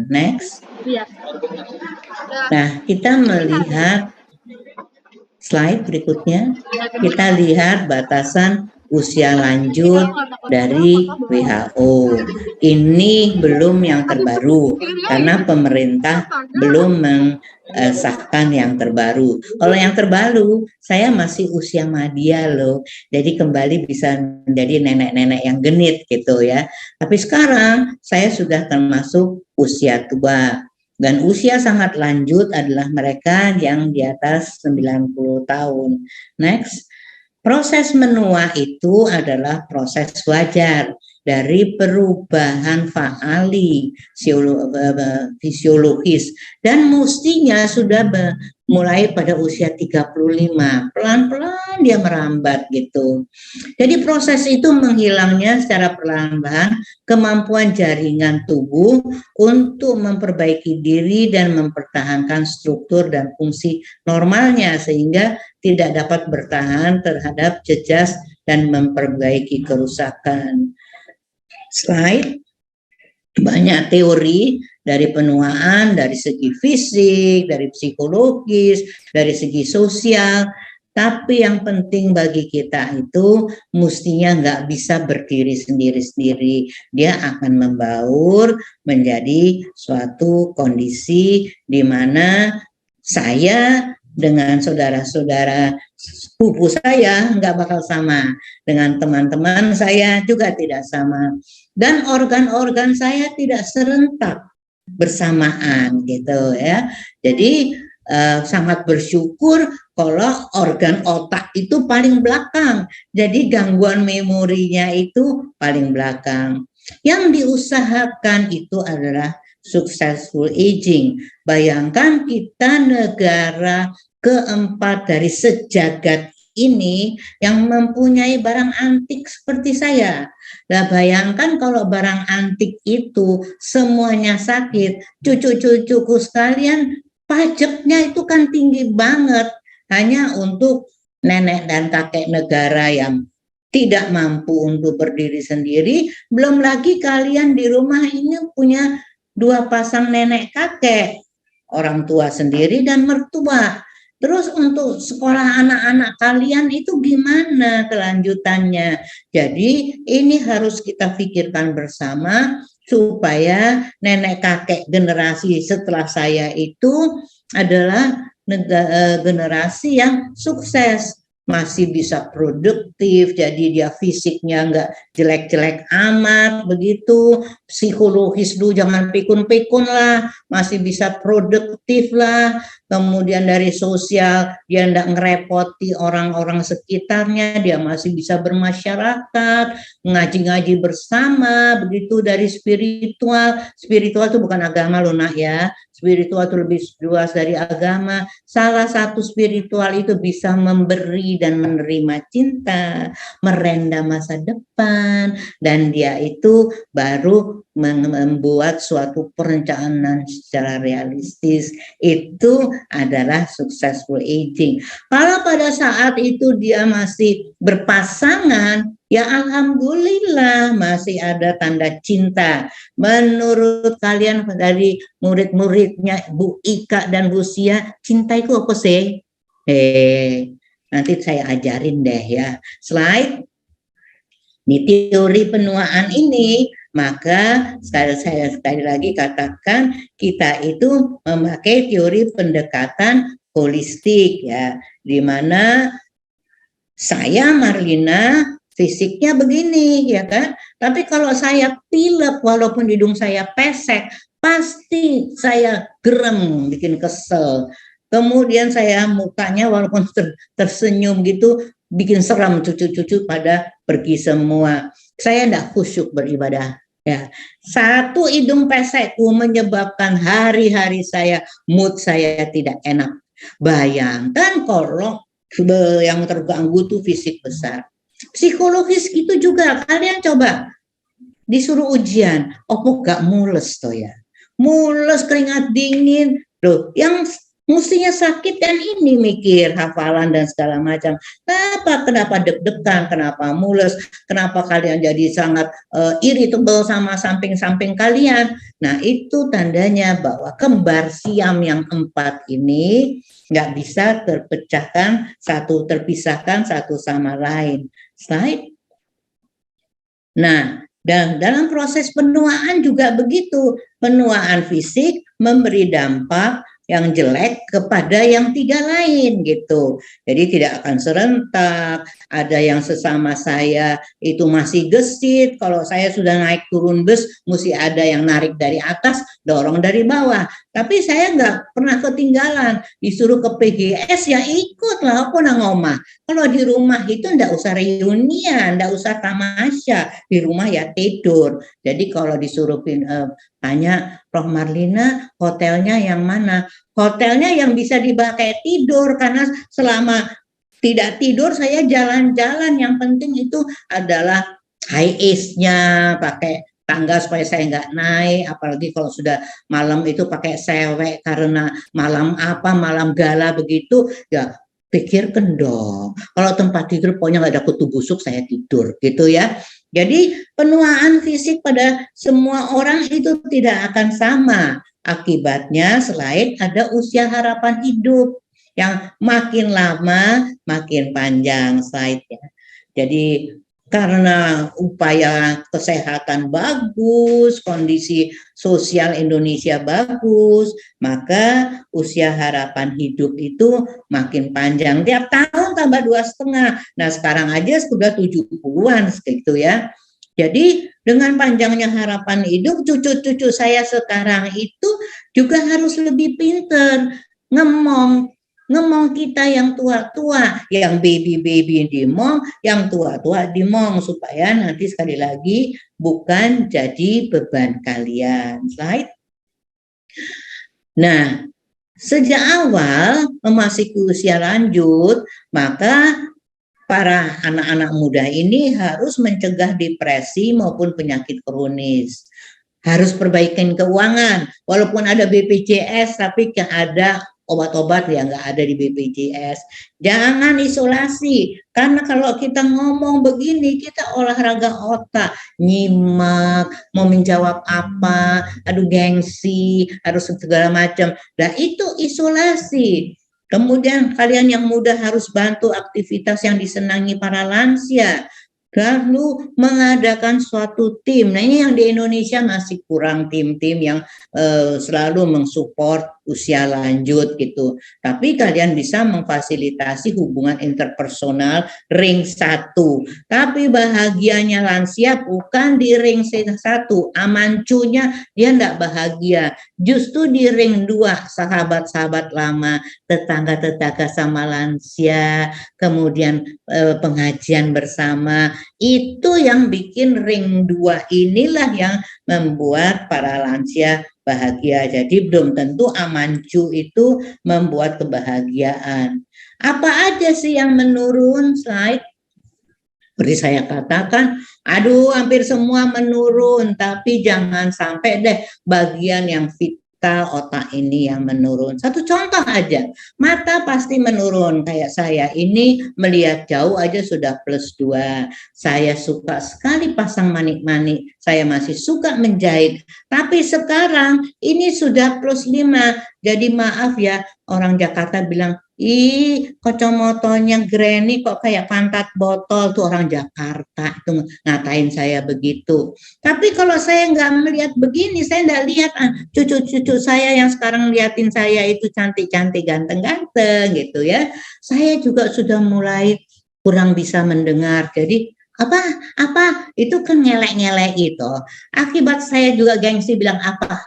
kehidupan. Next. Nah, kita melihat slide berikutnya. Kita lihat batasan usia lanjut dari WHO. Ini belum yang terbaru karena pemerintah belum mensahkan yang terbaru. Kalau yang terbaru, saya masih usia madya loh. Jadi kembali bisa menjadi nenek-nenek yang genit gitu ya. Tapi sekarang saya sudah termasuk usia tua. Dan usia sangat lanjut adalah mereka yang di atas 90 tahun. Next. Proses menua itu adalah proses wajar dari perubahan faali fisiologis dan mestinya sudah mulai pada usia 35. Pelan-pelan dia merambat gitu. Jadi proses itu menghilangnya secara perlahan-lahan kemampuan jaringan tubuh untuk memperbaiki diri dan mempertahankan struktur dan fungsi normalnya sehingga tidak dapat bertahan terhadap jejas dan memperbaiki kerusakan. Slide. Banyak teori dari penuaan, dari segi fisik, dari psikologis, dari segi sosial. Tapi yang penting bagi kita itu mestinya nggak bisa berdiri sendiri-sendiri. Dia akan membaur menjadi suatu kondisi di mana saya dengan saudara-saudara sepupu saya nggak bakal sama. Dengan teman-teman saya juga tidak sama. Dan organ-organ saya tidak serentak bersamaan gitu ya. Jadi sangat bersyukur kalau organ otak itu paling belakang. Jadi gangguan memorinya itu paling belakang. Yang diusahakan itu adalah successful aging. Bayangkan kita negara keempat dari sejagat ini yang mempunyai barang antik seperti saya. Nah, bayangkan kalau barang antik itu semuanya sakit, cucu-cucuku sekalian pajaknya itu kan tinggi banget hanya untuk nenek dan kakek negara yang tidak mampu untuk berdiri sendiri. Belum lagi kalian di rumah ini punya 2 pasang nenek kakek, orang tua sendiri dan mertua. Terus untuk sekolah anak-anak kalian itu gimana kelanjutannya? Jadi ini harus kita pikirkan bersama supaya nenek kakek generasi setelah saya itu adalah generasi yang sukses. Masih bisa produktif, jadi dia fisiknya nggak jelek-jelek amat, begitu. Psikologis dulu jangan pikun-pikun lah, masih bisa produktif lah. Kemudian dari sosial, dia nggak ngerepoti orang-orang sekitarnya, dia masih bisa bermasyarakat, ngaji-ngaji bersama, begitu. Dari spiritual itu bukan agama loh nak ya. Spiritual itu lebih luas dari agama. Salah satu spiritual itu bisa memberi dan menerima cinta, merenda masa depan, dan dia itu baru membuat suatu perencanaan secara realistis. Itu adalah successful aging. Kalau pada saat itu dia masih berpasangan, ya alhamdulillah masih ada tanda cinta. Menurut kalian dari murid-muridnya Bu Ika dan Bu Sia, cinta itu apa sih? Nanti saya ajarin deh ya. Slide. Di teori penuaan ini, maka saya sekali lagi katakan kita itu memakai teori pendekatan holistik ya, di mana saya Marlina fisiknya begini ya kan, tapi kalau saya pilek walaupun hidung saya pesek, pasti saya gerem, bikin kesel. Kemudian saya mukanya walaupun tersenyum gitu, bikin seram, cucu-cucu pada pergi semua. Saya tidak khusyuk beribadah. Ya, satu hidung pesekku menyebabkan hari-hari saya, mood saya tidak enak. Bayangkan kalau yang terganggu tuh fisik besar. Psikologis gitu juga. Kalian coba disuruh ujian, oh kok gak mules toh ya? Mules, keringat dingin. Loh, yang Mestinya sakit kan ini mikir hafalan dan segala macam. Kenapa deg-degan, kenapa mules, kenapa kalian jadi sangat irritable sama samping-samping kalian. Nah itu tandanya bahwa kembar siam yang 4 ini nggak bisa terpisahkan satu sama lain. Slide. Nah, dan dalam proses penuaan juga begitu. Penuaan fisik memberi dampak yang jelek kepada yang 3 lain gitu. Jadi tidak akan serentak, ada yang sesama saya itu masih gesit, kalau saya sudah naik turun bus, mesti ada yang narik dari atas, dorong dari bawah. Tapi saya nggak pernah ketinggalan, disuruh ke PGS ya ikut lah, aku ngomah. Kalau di rumah itu nggak usah reunian, nggak usah tamasya, di rumah ya tidur. Jadi kalau disuruh tanya Prof Marlina hotelnya yang mana? Hotelnya yang bisa dipakai tidur, karena selama tidak tidur saya jalan-jalan, yang penting itu adalah high ace-nya, pakai tangga supaya saya nggak naik, apalagi kalau sudah malam itu pakai sewek karena malam gala begitu, ya pikirkan dong. Kalau tempat tidur pokoknya nggak ada kutu busuk, saya tidur gitu ya. Jadi penuaan fisik pada semua orang itu tidak akan sama. Akibatnya selain ada usia harapan hidup yang makin lama makin panjang slide-nya. Jadi karena upaya kesehatan bagus, kondisi sosial Indonesia bagus, maka usia harapan hidup itu makin panjang. Tiap tahun tambah 2,5. Nah sekarang aja sudah 70-an gitu ya. Jadi dengan panjangnya harapan hidup, cucu-cucu saya sekarang itu juga harus lebih pinter ngemong kita yang tua-tua, yang baby-baby dimong, yang tua-tua dimong, supaya nanti sekali lagi bukan jadi beban kalian. Slide. Nah, sejak awal memasuki usia lanjut, maka para anak-anak muda ini harus mencegah depresi maupun penyakit kronis. Harus perbaikin keuangan, walaupun ada BPJS, tapi ada obat-obat yang nggak ada di BPJS. Jangan isolasi, karena kalau kita ngomong begini, kita olahraga otak, nyimak, mau menjawab apa, aduh gengsi, harus segala macam. Nah itu isolasi. Kemudian kalian yang muda harus bantu aktivitas yang disenangi para lansia. Lalu mengadakan suatu tim. Nah ini yang di Indonesia masih kurang, tim-tim yang selalu mensupport usia lanjut gitu. Tapi kalian bisa memfasilitasi hubungan interpersonal ring 1. Tapi bahagianya lansia bukan di ring 1. Amancunya dia enggak bahagia. Justru di ring 2, sahabat-sahabat lama, tetangga-tetangga sama lansia, kemudian pengajian bersama, itu yang bikin ring 2 inilah yang membuat para lansia bahagia. Jadi belum tentu amancu itu membuat kebahagiaan. Apa aja sih yang menurun? Slide. Seperti saya katakan, aduh hampir semua menurun, tapi jangan sampai deh bagian yang otak ini yang menurun. Satu contoh aja, mata pasti menurun. Kayak saya ini melihat jauh aja sudah +2. Saya suka sekali pasang manik-manik, saya masih suka menjahit. Tapi sekarang ini sudah +5. Jadi maaf ya, orang Jakarta bilang, ih kacamatanya Granny kok kayak pantat botol, tuh orang Jakarta itu ngatain saya begitu. Tapi kalau saya nggak melihat begini, saya nggak lihat cucu-cucu saya yang sekarang liatin saya itu cantik-cantik, ganteng-ganteng gitu ya. Saya juga sudah mulai kurang bisa mendengar. Jadi apa itu kan ngelek-ngelek itu. Akibat saya juga gengsi bilang apa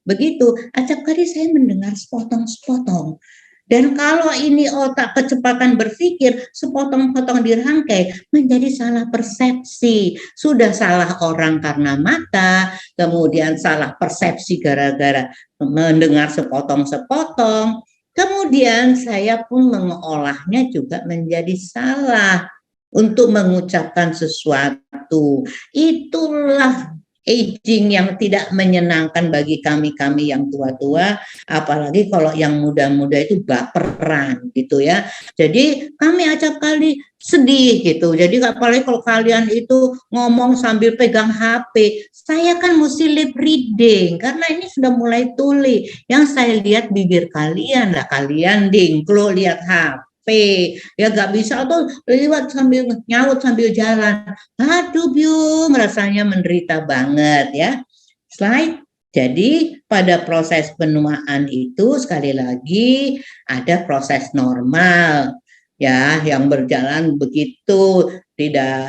begitu. Acap kali saya mendengar sepotong-sepotong. Dan kalau ini otak kecepatan berpikir, sepotong-potong dirangkai, menjadi salah persepsi. Sudah salah orang karena mata, kemudian salah persepsi gara-gara mendengar sepotong-sepotong. Kemudian saya pun mengolahnya juga menjadi salah untuk mengucapkan sesuatu. Itulah aging yang tidak menyenangkan bagi kami-kami yang tua-tua, apalagi kalau yang muda-muda itu baperan gitu ya. Jadi kami acap kali sedih gitu. Jadi apalagi kalau kalian itu ngomong sambil pegang HP, saya kan mesti lip reading karena ini sudah mulai tuli. Yang saya lihat bibir kalian lah, kalian dingklo lihat HP. Ya gak bisa tuh lewat sambil nyaut sambil jalan. Aduh Byung, rasanya menderita banget ya. Slide. Jadi pada proses penuaan itu sekali lagi ada proses normal ya yang berjalan begitu, tidak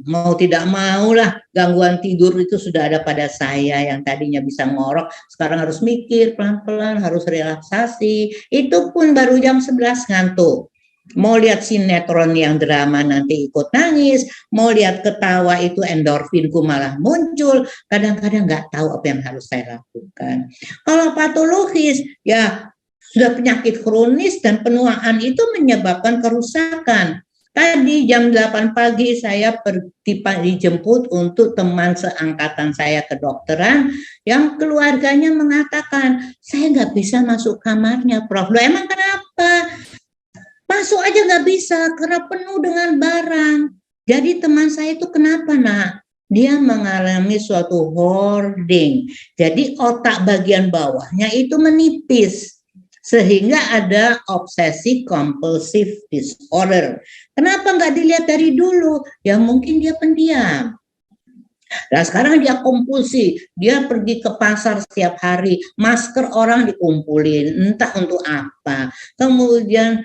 mau tidak mau lah gangguan tidur itu sudah ada pada saya yang tadinya bisa ngorok sekarang harus mikir pelan-pelan, harus relaksasi, itu pun baru jam 11 ngantuk. Mau lihat sinetron yang drama nanti ikut nangis, mau lihat ketawa itu endorfinku malah muncul, kadang-kadang nggak tahu apa yang harus saya lakukan. Kalau patologis, ya sudah penyakit kronis dan penuaan itu menyebabkan kerusakan. Tadi jam 8 pagi saya dijemput untuk teman seangkatan saya kedokteran yang keluarganya mengatakan, saya nggak bisa masuk kamarnya, Prof. Loh emang kenapa? Masuk aja nggak bisa karena penuh dengan barang. Jadi teman saya itu kenapa nak? Dia mengalami suatu hoarding. Jadi otak bagian bawahnya itu menipis. Sehingga ada obsesi compulsive disorder. Kenapa nggak dilihat dari dulu? Ya mungkin dia pendiam. Nah sekarang dia kompulsi, dia pergi ke pasar setiap hari, masker orang dikumpulin, entah untuk apa. Kemudian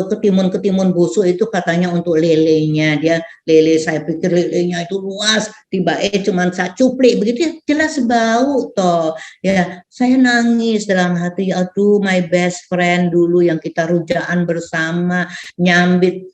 ketimun-ketimun busuk itu katanya untuk lelenya, dia lele saya pikir lelenya itu luas, tiba-tiba cuma saya cuplik, begitu ya jelas bau toh. Ya saya nangis dalam hati, aduh my best friend dulu yang kita rujaan bersama, nyambit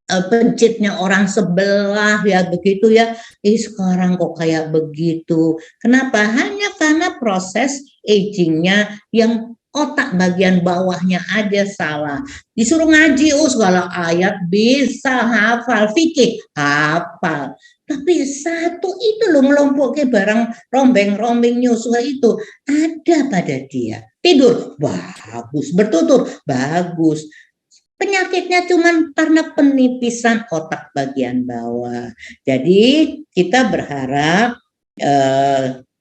pencitnya orang sebelah ya begitu ya. Sekarang kok kayak begitu. Kenapa? Hanya karena proses agingnya yang otak bagian bawahnya aja salah. Disuruh ngaji, segala ayat bisa hafal, fikih hafal. Tapi satu itu loh ngelompoknya barang rombeng-rombeng nyusuh itu ada pada dia. Tidur, bagus. Bertutur, bagus. Penyakitnya cuma karena penipisan otak bagian bawah. Jadi kita berharap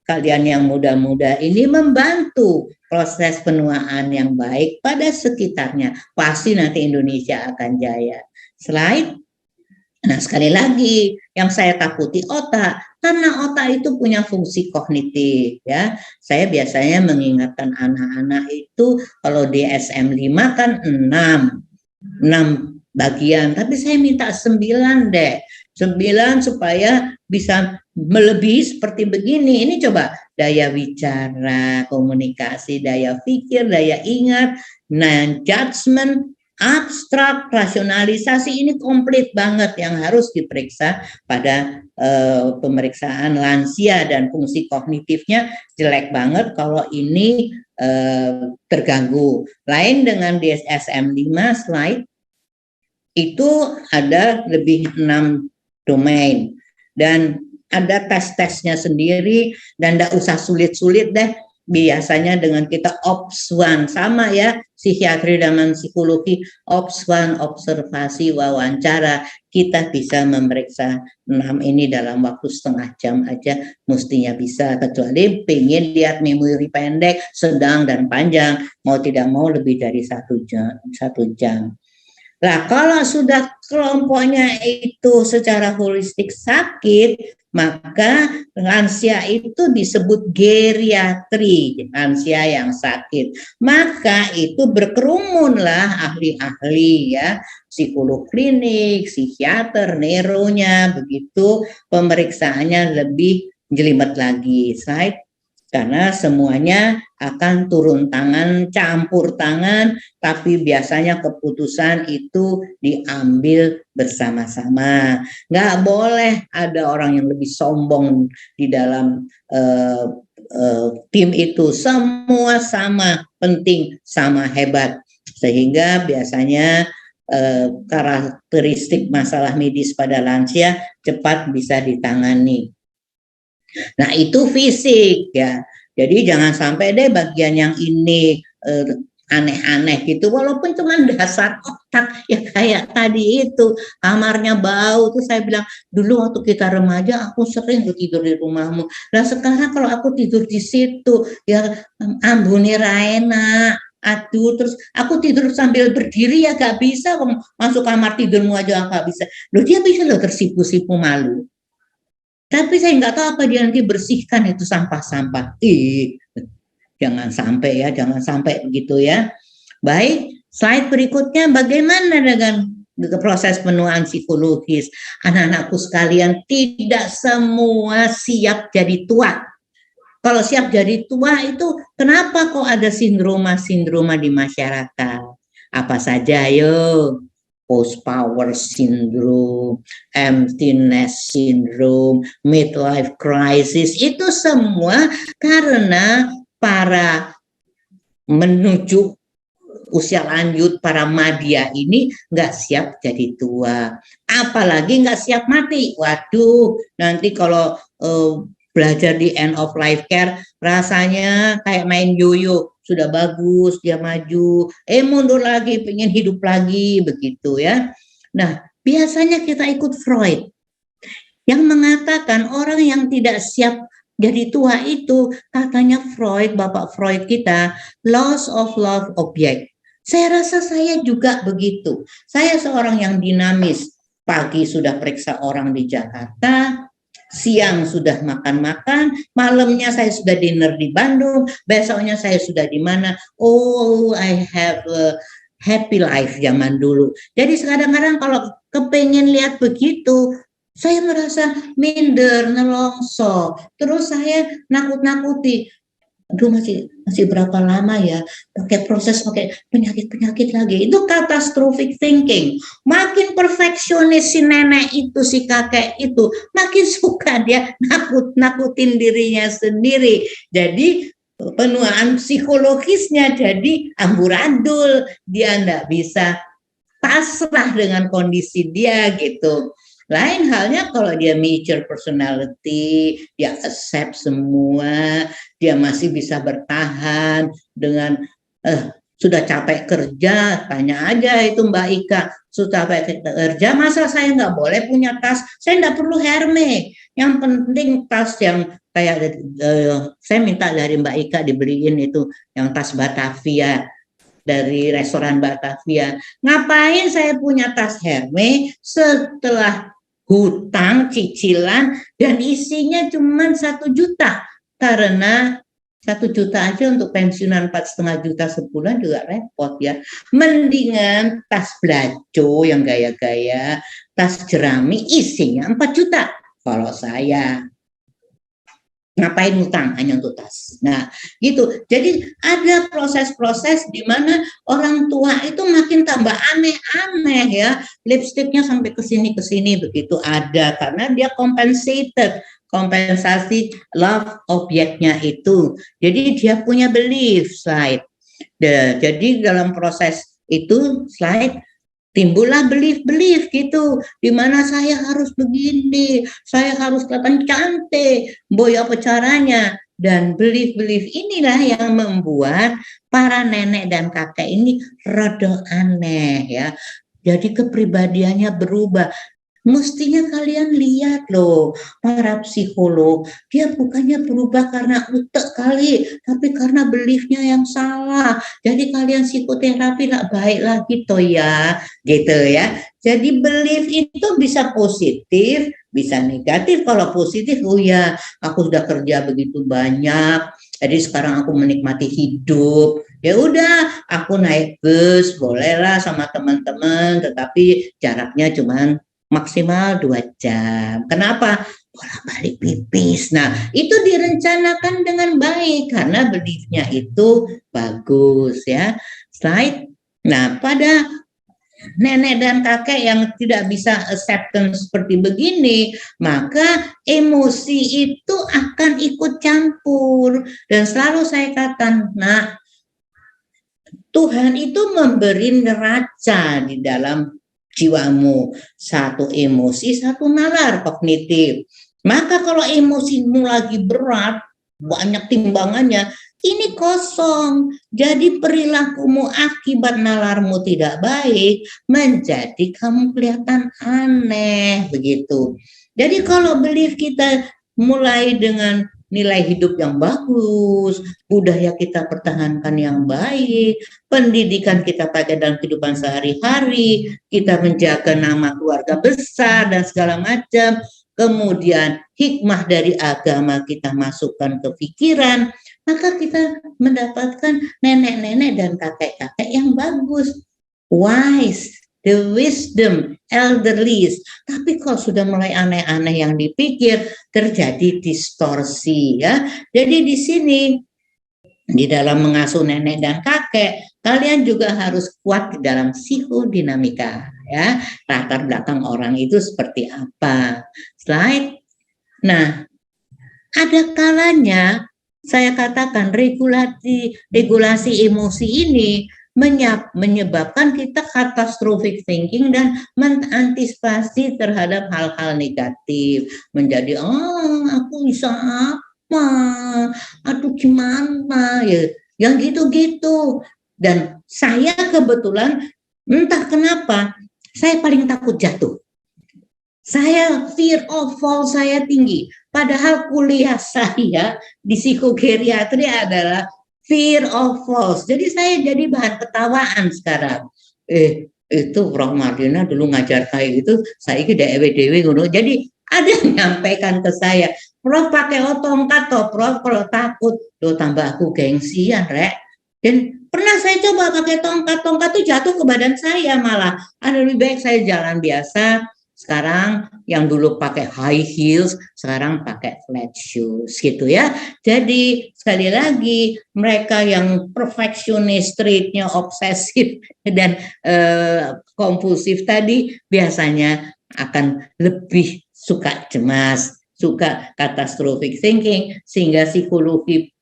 kalian yang muda-muda ini membantu proses penuaan yang baik pada sekitarnya. Pasti nanti Indonesia akan jaya. Slide. Nah sekali lagi yang saya takuti otak. Karena otak itu punya fungsi kognitif ya. Saya biasanya mengingatkan anak-anak itu kalau DSM 5 kan 6 bagian, tapi saya minta 9 deh. 9 supaya bisa melebihi seperti begini. Ini coba daya bicara, komunikasi, daya pikir, daya ingat, judgment, abstrak, rasionalisasi, ini komplit banget yang harus diperiksa pada pemeriksaan lansia dan fungsi kognitifnya jelek banget kalau ini terganggu. Lain dengan DSM 5 slide, itu ada lebih 6 domain dan ada tes-tesnya sendiri dan tidak usah sulit-sulit deh. Biasanya dengan kita OPS1 sama ya, psikiatri dan psikologi OPS1, observasi wawancara, kita bisa memeriksa 6 ini dalam waktu setengah jam aja mestinya bisa, kecuali pengen lihat memori pendek, sedang dan panjang, mau tidak mau lebih dari 1 jam. Nah, kalau sudah kelompoknya itu secara holistik sakit, maka lansia itu disebut geriatri, lansia yang sakit. Maka itu berkerumunlah ahli-ahli ya, psikolog klinik, psikiater, neuronya, begitu pemeriksaannya lebih jelimet lagi. Slide. Karena semuanya akan turun tangan, campur tangan, tapi biasanya keputusan itu diambil bersama-sama. Nggak boleh ada orang yang lebih sombong di dalam tim itu. Semua sama penting, sama hebat. Sehingga biasanya karakteristik masalah medis pada lansia cepat bisa ditangani. Nah, itu fisik ya. Jadi jangan sampai deh bagian yang ini aneh-aneh gitu, walaupun cuma dasar otak ya, kayak tadi itu kamarnya bau tuh, saya bilang dulu waktu kita remaja aku sering tuh tidur di rumahmu. Nah sekarang kalau aku tidur di situ ya ambune enak. Aduh, terus aku tidur sambil berdiri ya gak bisa, masuk kamar tidurmu aja gak bisa. Loh dia bisa loh tersipu-sipu, malu. Tapi saya nggak tahu apa dia nanti bersihkan itu sampah-sampah. Jangan sampai ya, jangan sampai begitu ya. Baik, slide berikutnya bagaimana dengan proses penuaan psikologis. Anak-anakku sekalian, tidak semua siap jadi tua. Kalau siap jadi tua itu kenapa kok ada sindroma-sindroma di masyarakat? Apa saja, ayo? Post power syndrome, emptiness syndrome, midlife crisis, itu semua karena para menuju usia lanjut, para madya ini nggak siap jadi tua, apalagi nggak siap mati. Waduh, nanti kalau belajar di end of life care rasanya kayak main yoyo, sudah bagus dia maju, mundur lagi, pengen hidup lagi, begitu ya. Nah, biasanya kita ikut Freud yang mengatakan orang yang tidak siap jadi tua itu, katanya Freud, Bapak Freud kita, loss of love object. Saya rasa saya juga begitu. Saya seorang yang dinamis. Pagi sudah periksa orang di Jakarta, siang sudah makan-makan, malamnya saya sudah dinner di Bandung, besoknya saya sudah di mana. Oh, I have a happy life zaman dulu. Jadi kadang-kadang kalau kepengen lihat begitu, saya merasa minder, nelongso. Terus saya nakut-nakuti. Aduh, masih berapa lama ya pakai proses, pakai penyakit lagi. Itu catastrophic thinking. Makin perfeksionis si nenek itu, si kakek itu, makin suka dia nakutin dirinya sendiri. Jadi penuaan psikologisnya jadi amburadul. Dia enggak bisa pasrah dengan kondisi dia gitu. Lain halnya kalau dia mature personality, dia accept semua, dia masih bisa bertahan dengan sudah capek kerja, tanya aja itu Mbak Ika, sudah capek kerja, masa saya nggak boleh punya tas? Saya nggak perlu Hermes, yang penting tas yang kayak saya minta dari Mbak Ika dibeliin itu yang tas Batavia dari restoran Batavia. Ngapain saya punya tas Hermes setelah hutang cicilan dan isinya cuma 1 juta, karena 1 juta aja untuk pensiunan 4,5 juta sebulan juga repot ya. Mendingan tas belaco yang gaya-gaya, tas jerami isinya 4 juta kalau saya. Ngapain utang hanya untuk tas. Nah, gitu. Jadi ada proses-proses di mana orang tua itu makin tambah aneh-aneh ya. Lipstiknya sampai ke sini begitu ada karena dia kompensasi love objeknya itu. Jadi dia punya belief slide. Jadi dalam proses itu slide timbullah belief gitu, di mana saya harus begini, saya harus kelihatan cantik, boy apa caranya, dan belief inilah yang membuat para nenek dan kakek ini rada aneh ya. Jadi kepribadiannya berubah. Mestinya kalian lihat loh, para psikolog, dia bukannya berubah karena utek kali, tapi karena beliefnya yang salah. Jadi kalian psikoterapi gak baik lagi toh ya, gitu ya. Jadi belief itu bisa positif, bisa negatif. Kalau positif, oh ya, aku sudah kerja begitu banyak, jadi sekarang aku menikmati hidup. Ya udah, aku naik bus, bolehlah sama teman-teman, tetapi jaraknya cuma maksimal 2 jam. Kenapa? Bolak-balik pipis. Nah, itu direncanakan dengan baik karena beliefnya itu bagus ya. Slide. Nah, pada nenek dan kakek yang tidak bisa acceptance seperti begini, maka emosi itu akan ikut campur. Dan selalu saya katakan, nah, Tuhan itu memberi neraca di dalam jiwamu, satu emosi, satu nalar kognitif. Maka kalau emosimu lagi berat, banyak timbangannya, ini kosong. Jadi perilakumu akibat nalarmu tidak baik, menjadi kamu kelihatan aneh, begitu. Jadi kalau belief kita mulai dengan nilai hidup yang bagus, budaya kita pertahankan yang baik, pendidikan kita pakai dalam kehidupan sehari-hari, kita menjaga nama keluarga besar dan segala macam, kemudian hikmah dari agama kita masukkan ke pikiran, maka kita mendapatkan nenek-nenek dan kakek-kakek yang bagus, wise, the wisdom, elderlies. Tapi kalau sudah mulai aneh-aneh yang dipikir, terjadi distorsi ya. Jadi di sini di dalam mengasuh nenek dan kakek, kalian juga harus kuat di dalam psikodinamika ya. Latar belakang orang itu seperti apa. Slide. Nah, ada kalanya saya katakan regulasi emosi ini menyebabkan kita catastrophic thinking dan mengantisipasi terhadap hal-hal negatif, menjadi aku bisa apa, aduh gimana ya, yang gitu-gitu. Dan saya kebetulan entah kenapa saya paling takut jatuh. Saya fear of fall saya tinggi. Padahal kuliah saya di psikogeriatri adalah fear of falls. Jadi saya jadi bahan ketawaan sekarang. Itu Prof. Mardina dulu ngajar kayak gitu, saya dewe-dewe ngono. Jadi ada yang nyampaikan ke saya, Prof pakai otongkat toh, Prof kalau takut, lo tambah aku gengsian, Rek. Dan pernah saya coba pakai tongkat itu jatuh ke badan saya malah. Ada lebih baik saya jalan biasa. Sekarang yang dulu pakai high heels, sekarang pakai flat shoes gitu ya. Jadi sekali lagi mereka yang perfeksionis, streetnya obsesif dan kompulsif tadi biasanya akan lebih suka cemas, suka catastrophic thinking, sehingga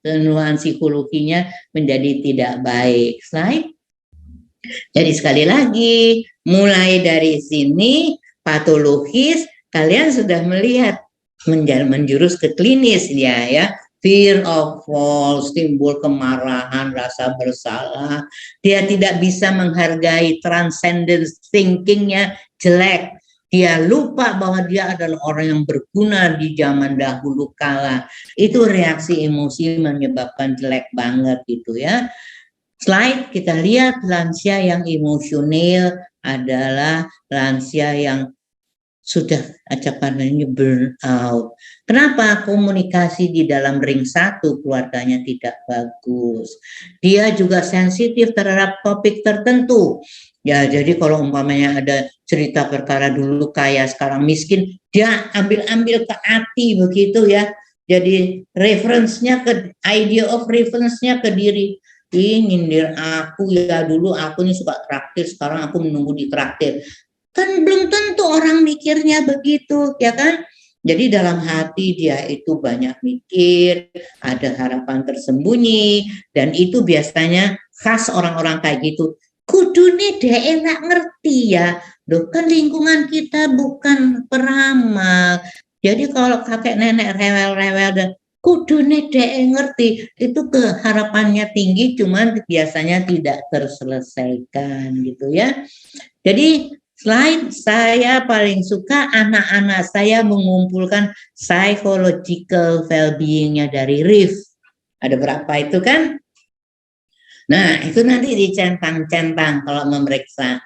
penuaan psikologinya menjadi tidak baik. Slide. Jadi sekali lagi, mulai dari sini patologis, kalian sudah melihat menjurus ke klinis ya. Fear of falls, timbul kemarahan, rasa bersalah. Dia tidak bisa menghargai transcendence thinkingnya jelek. Dia lupa bahwa dia adalah orang yang berguna di zaman dahulu kala. Itu reaksi emosi menyebabkan jelek banget gitu ya. Slide, kita lihat lansia yang emosional adalah lansia yang sudah acapannya burn out. Kenapa? Komunikasi di dalam ring satu keluarganya tidak bagus. Dia juga sensitif terhadap topik tertentu. Ya, jadi kalau umpamanya ada cerita perkara dulu kaya sekarang miskin, dia ambil-ambil ke hati begitu ya. Jadi reference-nya ke idea of reference-nya ke diri. Nyindir aku ya, dulu aku ini suka traktir, sekarang aku menunggu di traktir. Kan belum tentu orang mikirnya begitu, ya kan? Jadi dalam hati dia itu banyak mikir, ada harapan tersembunyi, dan itu biasanya khas orang-orang kayak gitu. Kudune dia enak ngerti ya, loh kan lingkungan kita bukan peramal. Jadi kalau kakek nenek rewel-rewel dan kudune dia ngerti, itu keharapannya tinggi, cuman biasanya tidak terselesaikan gitu ya. Jadi slide, saya paling suka anak-anak saya mengumpulkan psychological well-being-nya dari RIF. Ada berapa itu kan? Nah, itu nanti dicentang-centang kalau memeriksa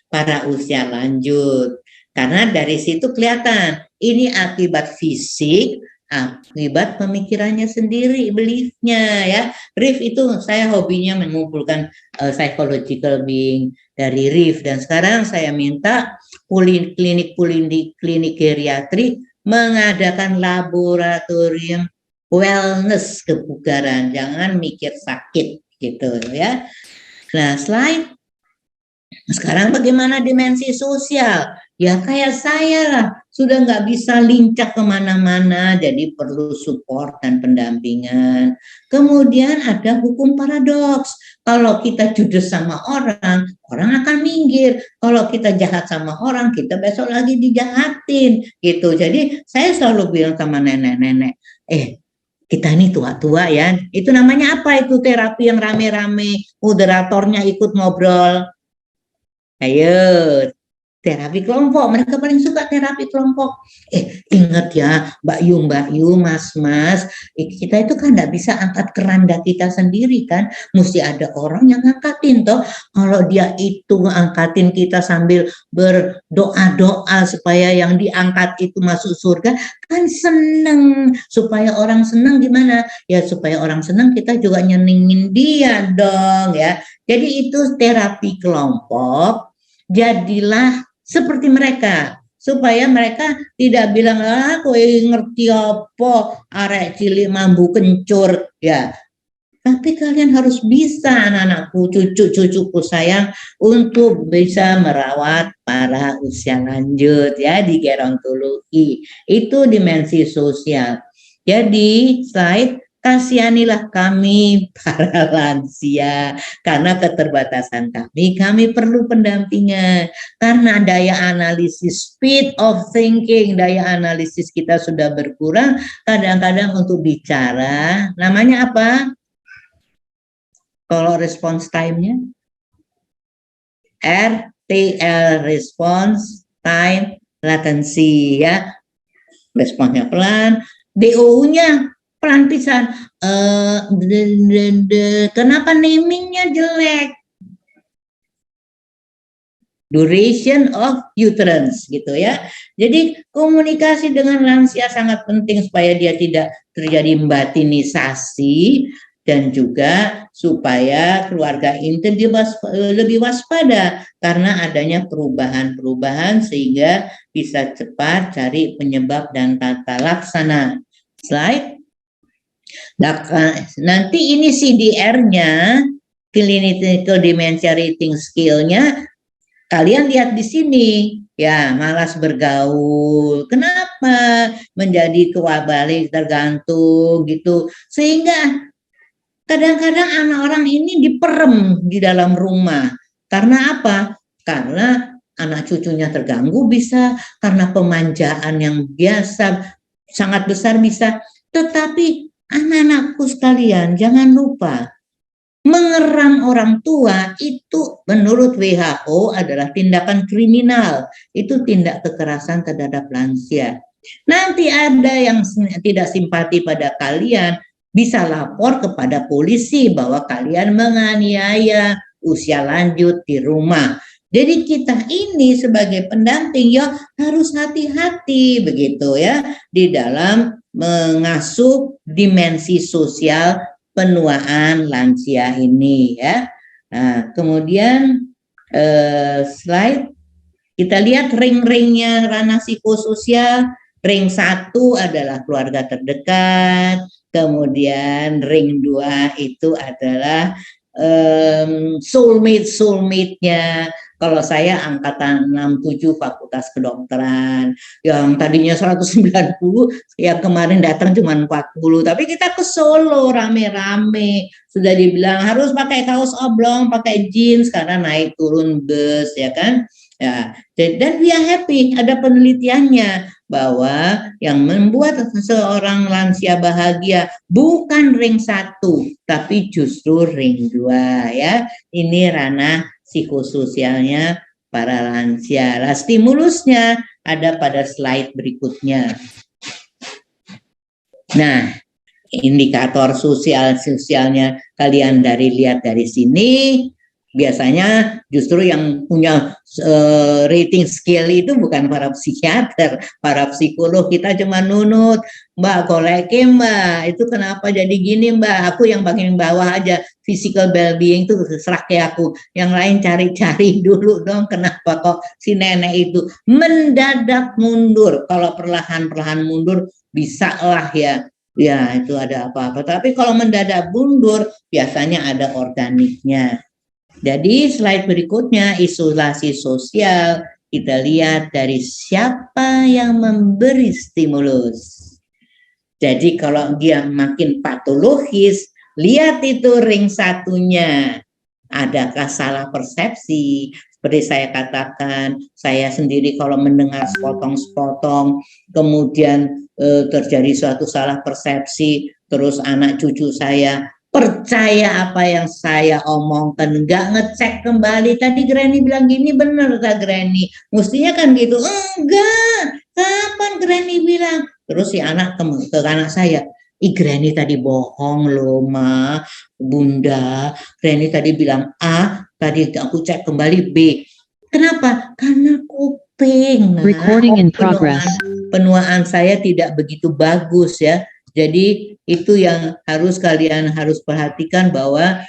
para usia lanjut. Karena dari situ kelihatan, ini akibat fisik, akibat pemikirannya sendiri, beliefnya ya. RIF itu saya hobinya mengumpulkan psychological being dari RIF, dan sekarang saya minta klinik geriatri mengadakan laboratorium wellness kebugaran, jangan mikir sakit gitu ya. Nah, slide. Sekarang bagaimana dimensi sosial? Ya kayak saya lah, sudah nggak bisa lincah kemana-mana, jadi perlu support dan pendampingan. Kemudian ada hukum paradoks. Kalau kita judes sama orang, orang akan minggir. Kalau kita jahat sama orang, kita besok lagi dijahatin gitu. Jadi saya selalu bilang sama nenek-nenek, kita ini tua-tua ya. Itu namanya apa itu terapi yang rame-rame, moderatornya ikut ngobrol. Ayo, terapi kelompok. Mereka paling suka terapi kelompok. Ingat ya, Mbak Yu, Mas, kita itu kan nggak bisa angkat keranda kita sendiri kan. Mesti ada orang yang ngangkatin toh. Kalau dia itu ngangkatin kita sambil berdoa-doa supaya yang diangkat itu masuk surga, kan seneng. Supaya orang seneng gimana? Ya supaya orang seneng kita juga nyenengin dia dong ya. Jadi itu terapi kelompok. Jadilah seperti mereka supaya mereka tidak bilang kowe ngerti apa arek cilik mambu kencur ya, tapi kalian harus bisa anak-anakku, cucu-cucuku sayang, untuk bisa merawat para usia lanjut ya di gerontologi. Itu dimensi sosial. Jadi slide, kasihanilah kami para lansia karena keterbatasan kami perlu pendampingan karena daya analisis, speed of thinking, daya analisis kita sudah berkurang. Kadang-kadang untuk bicara namanya apa kalau response time-nya? RTL, response time latency ya, responsnya pelan. DOU-nya pelan pisan. Kenapa namingnya jelek? Duration of utterance gitu ya. Jadi komunikasi dengan lansia sangat penting supaya dia tidak terjadi batinisasi dan juga supaya keluarga inti lebih waspada karena adanya perubahan-perubahan sehingga bisa cepat cari penyebab dan tata laksana. Slide. Nanti ini CDR-nya, Clinical Dementia Rating Skill-nya, kalian lihat di sini, ya malas bergaul. Kenapa? Menjadi kewabalik tergantung gitu. Sehingga kadang-kadang anak orang ini diperem di dalam rumah. Karena apa? Karena anak cucunya terganggu bisa, karena pemanjaan yang biasa, sangat besar bisa. Tetapi anak-anakku sekalian, jangan lupa, mengeram orang tua itu menurut WHO adalah tindakan kriminal. Itu tindak kekerasan terhadap lansia. Nanti ada yang tidak simpati pada kalian, bisa lapor kepada polisi bahwa kalian menganiaya usia lanjut di rumah. Jadi kita ini sebagai pendamping ya harus hati-hati begitu ya di dalam mengasuh dimensi sosial penuaan lansia ini ya. Nah, kemudian slide kita lihat ring-ringnya ranah psikososial. Ring 1 adalah keluarga terdekat, kemudian ring 2 itu adalah soulmate-nya. Kalau saya angkatan 67 Fakultas Kedokteran, yang tadinya 190, ya kemarin datang cuma 40, tapi kita ke Solo rame-rame. Sudah dibilang harus pakai kaos oblong, pakai jeans karena naik turun bus, ya kan? Ya, dan we are happy, ada penelitiannya bahwa yang membuat seorang lansia bahagia bukan ring 1, tapi justru ring 2 ya. Ini ranah psikososialnya para lansia. Nah, stimulusnya ada pada slide berikutnya. Nah, indikator sosialnya kalian lihat dari sini. Biasanya justru yang punya rating skill itu bukan para psikiater, para psikolog. Kita cuma nunut, Mbak kolekin Mbak, itu kenapa jadi gini Mbak, aku yang paling bawah aja, physical well-being itu serah ke aku, yang lain cari-cari dulu dong, kenapa kok si nenek itu mendadak mundur. Kalau perlahan-perlahan mundur bisa lah ya, ya itu ada apa-apa, tapi kalau mendadak mundur biasanya ada organiknya. Jadi slide berikutnya isolasi sosial, kita lihat dari siapa yang memberi stimulus. Jadi kalau dia makin patologis, lihat itu ring 1-nya. Adakah salah persepsi? Seperti saya katakan, saya sendiri kalau mendengar sepotong-sepotong, kemudian terjadi suatu salah persepsi, terus anak cucu saya percaya apa yang saya omongkan, nggak ngecek kembali. Tadi Granny bilang gini, bener tak Granny? Mestinya kan gitu. Enggak, kapan Granny bilang? Terus si anak ke anak saya, ih Granny tadi bohong loh ma, bunda. Granny tadi bilang A, tadi aku cek kembali B. Kenapa? Karena kuping. Nah, Recording in progress. Penuaan saya tidak begitu bagus ya. Jadi itu yang kalian harus perhatikan, bahwa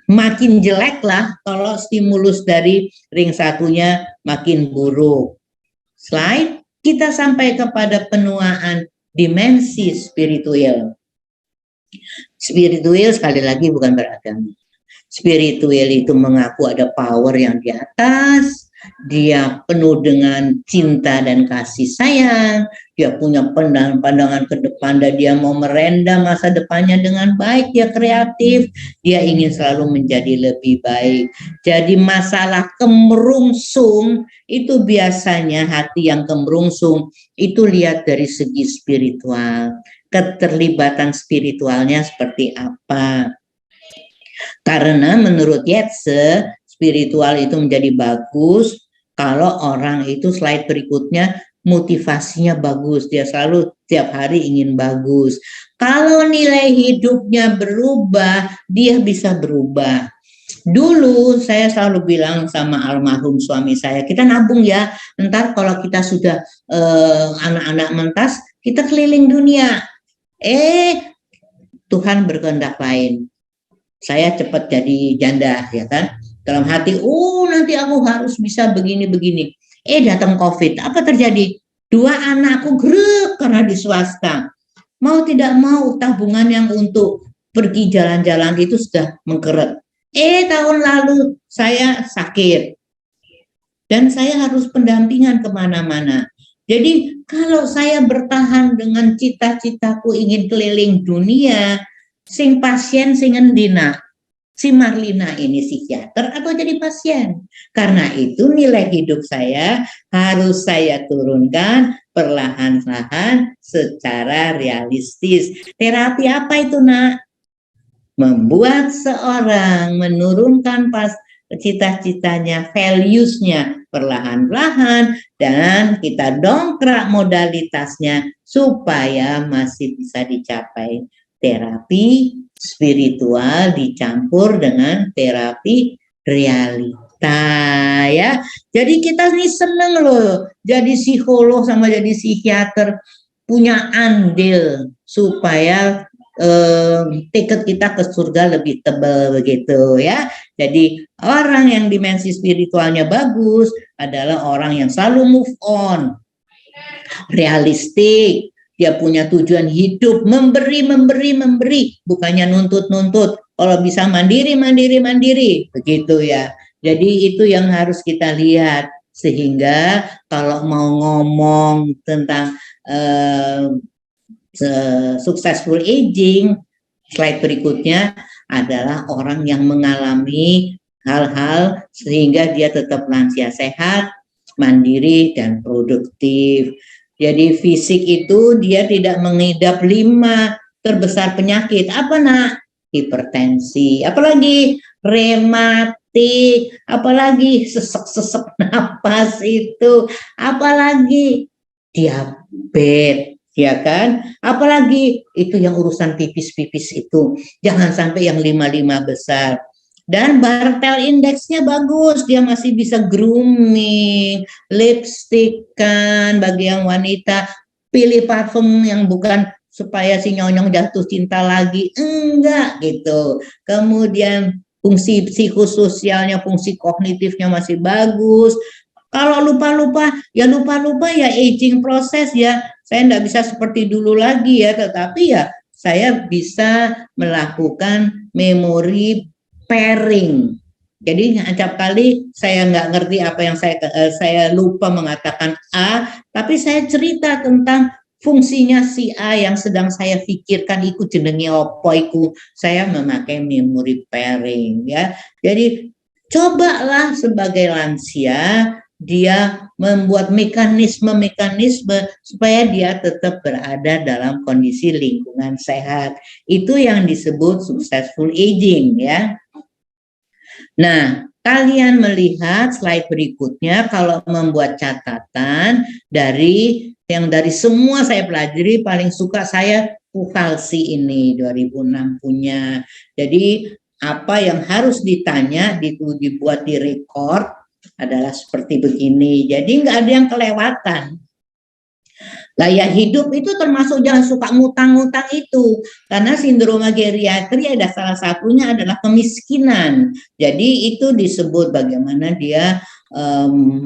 makin jelek lah kalau stimulus dari ring satunya makin buruk. Slide, kita sampai kepada penuaan dimensi spiritual. Spiritual sekali lagi bukan beragama. Spiritual itu mengaku ada power yang di atas, dia penuh dengan cinta dan kasih sayang, dia punya pandangan ke depan dan dia mau merendam masa depannya dengan baik, dia kreatif, dia ingin selalu menjadi lebih baik. Jadi masalah kemerungsung itu biasanya hati yang kemerungsung itu lihat dari segi spiritual, keterlibatan spiritualnya seperti apa. Karena menurut Yeatse, spiritual itu menjadi bagus kalau orang itu slide berikutnya motivasinya bagus. Dia selalu tiap hari ingin bagus. Kalau nilai hidupnya berubah, dia bisa berubah. Dulu saya selalu bilang sama almarhum suami saya, kita nabung ya, ntar kalau kita sudah anak-anak mentas, kita keliling dunia. Tuhan berkehendak lain. Saya cepat jadi janda, ya kan? Dalam hati, nanti aku harus bisa begini-begini. Datang COVID, apa terjadi? 2 anakku grek karena di swasta. Mau tidak mau tabungan yang untuk pergi jalan-jalan itu sudah mengkeret. Tahun lalu saya sakit. Dan saya harus pendampingan kemana-mana. Jadi kalau saya bertahan dengan cita-citaku ingin keliling dunia, sing pasien sing endina, si Marlina ini psikiater atau jadi pasien. Karena itu nilai hidup saya harus saya turunkan perlahan-lahan secara realistis. Terapi apa itu nak? Membuat seorang menurunkan cita-citanya, values-nya perlahan-lahan, dan kita dongkrak modalitasnya supaya masih bisa dicapai. Terapi spiritual dicampur dengan terapi realita ya. Jadi kita nih seneng loh jadi psikolog sama jadi psikiater, punya andil supaya tiket kita ke surga lebih tebal begitu ya. Jadi orang yang dimensi spiritualnya bagus adalah orang yang selalu move on, realistik, dia punya tujuan hidup, memberi, bukannya nuntut. Kalau bisa mandiri, begitu ya. Jadi itu yang harus kita lihat, sehingga kalau mau ngomong tentang successful aging, slide berikutnya adalah orang yang mengalami hal-hal sehingga dia tetap lansia sehat, mandiri, dan produktif. Jadi fisik itu dia tidak mengidap 5 terbesar penyakit. Apa nak? Hipertensi, apalagi rematik, apalagi sesek-sesek napas itu, apalagi diabetes, ya kan? Apalagi itu yang urusan pipis-pipis itu. Jangan sampai yang 5 besar. Dan Bartel indeksnya bagus, dia masih bisa grooming, lipstick kan, bagi yang wanita, pilih parfum yang bukan supaya si nyonyong jatuh cinta lagi, enggak gitu. Kemudian fungsi psikososialnya, fungsi kognitifnya masih bagus. Kalau lupa-lupa ya aging proses ya, saya enggak bisa seperti dulu lagi ya, tetapi ya saya bisa melakukan memori pairing. Jadi setiap kali saya nggak ngerti apa yang saya lupa mengatakan A, tapi saya cerita tentang fungsinya si A yang sedang saya pikirkan ikut jenenge opo iku, saya memakai memory pairing ya. Jadi cobalah sebagai lansia dia membuat mekanisme-mekanisme supaya dia tetap berada dalam kondisi lingkungan sehat. Itu yang disebut successful aging ya. Nah, kalian melihat slide berikutnya kalau membuat catatan dari semua saya pelajari paling suka saya Puhalsi ini 2006 punya. Jadi apa yang harus ditanya dibuat di record adalah seperti begini. Jadi nggak ada yang kelewatan. Gaya hidup itu termasuk jangan suka ngutang-ngutang itu, karena sindroma geriatri ada salah satunya adalah kemiskinan. Jadi itu disebut bagaimana dia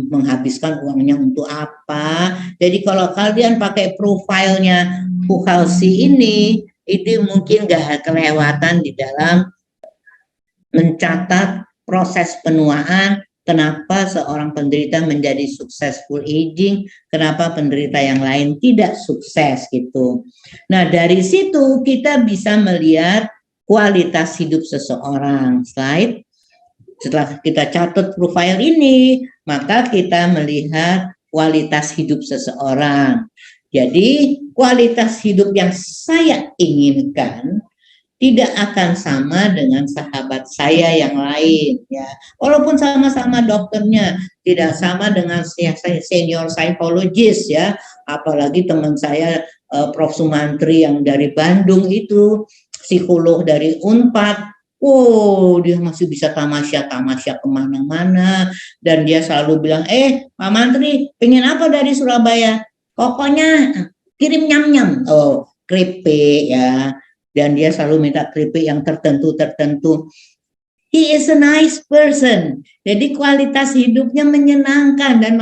menghabiskan uangnya untuk apa. Jadi kalau kalian pakai profilnya Puhalsi ini mungkin gak kelewatan di dalam mencatat proses penuaan. Kenapa seorang penderita menjadi successful aging, kenapa penderita yang lain tidak sukses gitu. Nah dari situ kita bisa melihat kualitas hidup seseorang. Slide. Setelah kita catat profil ini, maka kita melihat kualitas hidup seseorang. Jadi kualitas hidup yang saya inginkan tidak akan sama dengan sahabat saya yang lain ya. Walaupun sama-sama dokternya, tidak sama dengan senior psikologis ya. Apalagi teman saya Prof. Sumantri yang dari Bandung itu, psikolog dari Unpad. Oh, dia masih bisa tamasya kemana-mana. Dan dia selalu bilang, Pak Mantri, pengen apa dari Surabaya? Pokoknya kirim nyam-nyam. Oh, keripik ya. Dan dia selalu minta keripik yang tertentu. He is a nice person. Jadi kualitas hidupnya menyenangkan dan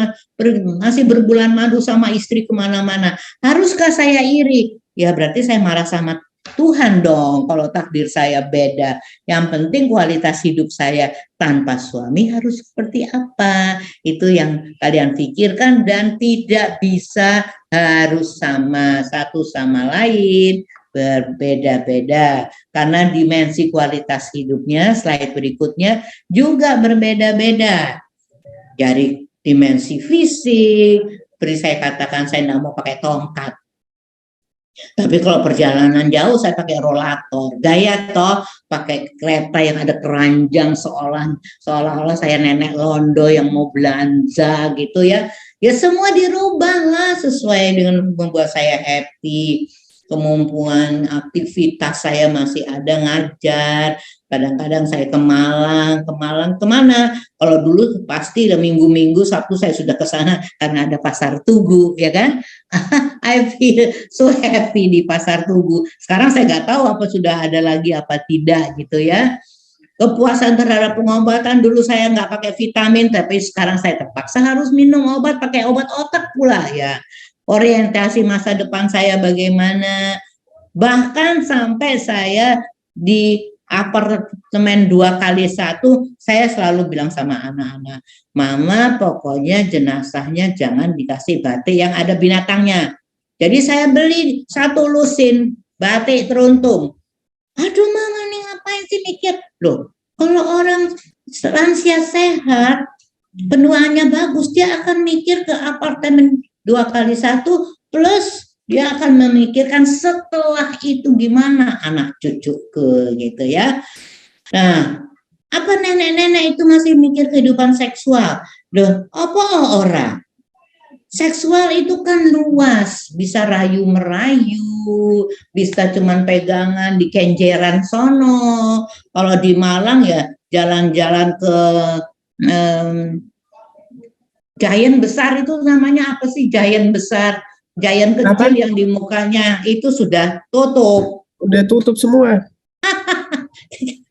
masih berbulan madu sama istri kemana-mana. Haruskah saya iri? Ya berarti saya marah sama Tuhan dong kalau takdir saya beda. Yang penting kualitas hidup saya tanpa suami harus seperti apa. Itu yang kalian pikirkan dan tidak bisa harus sama satu sama lain. Berbeda-beda karena dimensi kualitas hidupnya slide berikutnya juga berbeda-beda dari dimensi fisik. Seperti saya katakan saya tidak mau pakai tongkat, tapi kalau perjalanan jauh saya pakai rollator. Gaya toh pakai kereta yang ada keranjang seolah-olah saya nenek londo yang mau belanja gitu ya. Ya semua dirubah lah sesuai dengan membuat saya happy. Kemampuan aktivitas saya masih ada ngajar, kadang-kadang saya ke Malang kemana? Kalau dulu pasti minggu-minggu Sabtu saya sudah ke sana karena ada pasar Tugu, ya kan? I feel so happy di pasar Tugu. Sekarang saya nggak tahu apa sudah ada lagi apa tidak gitu ya. Kepuasan terhadap pengobatan dulu saya nggak pakai vitamin, tapi sekarang saya terpaksa harus minum obat pakai obat otak pula ya. Orientasi masa depan saya bagaimana, bahkan sampai saya di apartemen 2x1 saya selalu bilang sama anak-anak, mama pokoknya jenazahnya jangan dikasih batik yang ada binatangnya. Jadi saya beli satu lusin batik teruntung. Aduh mama nih ngapain sih mikir, loh kalau orang lansia sehat penuaannya bagus dia akan mikir ke apartemen 2x1 plus dia akan memikirkan setelah itu gimana anak cucuku gitu ya. Nah, apa nenek-nenek itu masih mikir kehidupan seksual? Loh, apa orang? Seksual itu kan luas, bisa rayu-merayu, bisa cuman pegangan di kenjeran sono. Kalau di Malang ya jalan-jalan ke giant besar itu namanya apa sih? Giant besar, giant kecil yang di mukanya itu sudah tutup. Udah tutup semua.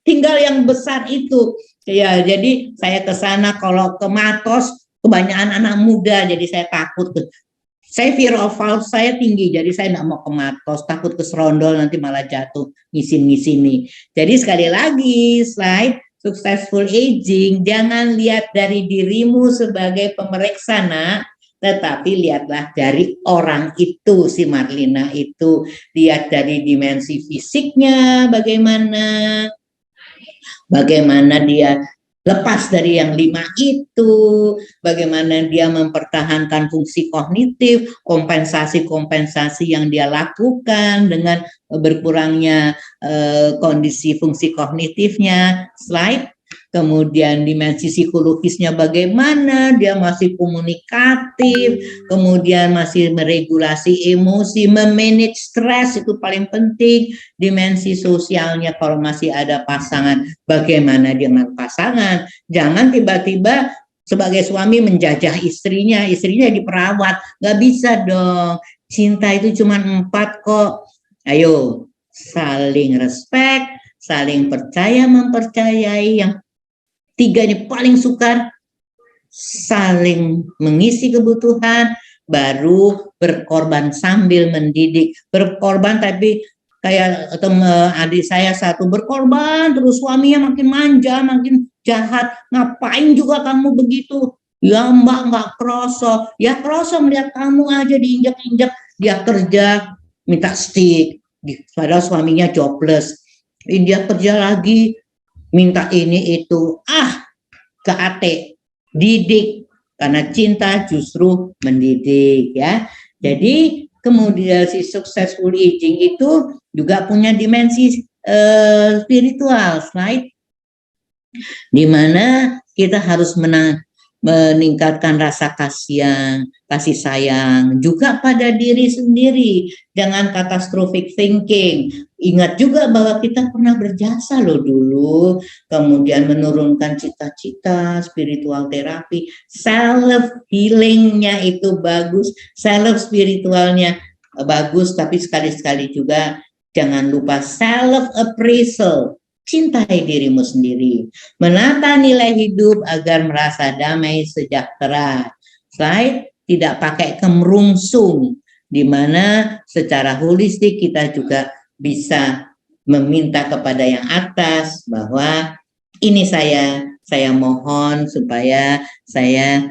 Tinggal yang besar itu. Ya, jadi saya ke sana kalau ke Matos kebanyakan anak muda, jadi saya takut. Saya fear of falls saya tinggi, jadi saya nggak mau ke Matos, takut ke serondol nanti malah jatuh ngisin-ngisini. Jadi sekali lagi slide successful aging, jangan lihat dari dirimu sebagai pemeriksa nak, tetapi lihatlah dari orang itu, si Marlina itu, lihat dari dimensi fisiknya bagaimana dia lepas dari yang 5 itu, bagaimana dia mempertahankan fungsi kognitif, kompensasi-kompensasi yang dia lakukan dengan berkurangnya kondisi fungsi kognitifnya. Slide. Kemudian dimensi psikologisnya bagaimana, dia masih komunikatif, kemudian masih meregulasi emosi, memanage stres, itu paling penting. Dimensi sosialnya kalau masih ada pasangan, bagaimana dia dengan pasangan. Jangan tiba-tiba sebagai suami menjajah istrinya diperawat, nggak bisa dong. Cinta itu cuma 4 kok. Ayo, saling respect, saling percaya mempercayai, yang 3 ini paling sukar, saling mengisi kebutuhan, baru berkorban sambil mendidik. Berkorban tapi kayak adik saya satu berkorban terus, suaminya makin manja, makin jahat. Ngapain juga kamu begitu? Ya mbak, nggak kroso. Ya kroso melihat kamu aja diinjak-injak, dia kerja minta stick, padahal suaminya jobless. Dia kerja lagi minta ini itu, KAT, didik, karena cinta justru mendidik ya. Jadi kemudian si successful aging itu juga punya dimensi spiritual, slide, di mana kita harus meningkatkan rasa kasih sayang juga pada diri sendiri, jangan catastrophic thinking. Ingat juga bahwa kita pernah berjasa loh dulu, kemudian menurunkan cita-cita, spiritual terapi, self healingnya itu bagus, self spiritualnya bagus, tapi sekali-sekali juga jangan lupa self appraisal. Cintai dirimu sendiri, menata nilai hidup agar merasa damai sejahtera. Slide, tidak pakai kemerungsung, di mana secara holistik kita juga bisa meminta kepada yang atas bahwa ini saya mohon supaya saya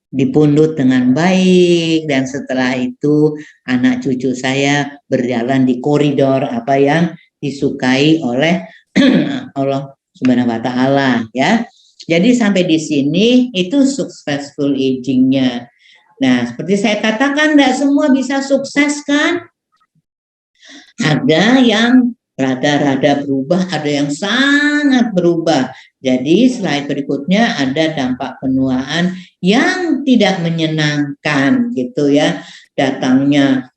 dipundut dengan baik, dan setelah itu anak cucu saya berjalan di koridor apa yang disukai oleh Allah Subhanahu wa Ta'ala ya. Jadi sampai di sini itu successful aging-nya. Nah, seperti saya katakan, tidak semua bisa sukses kan? Ada yang rada-rada berubah, ada yang sangat berubah. Jadi slide berikutnya ada dampak penuaan yang tidak menyenangkan gitu ya. Datangnya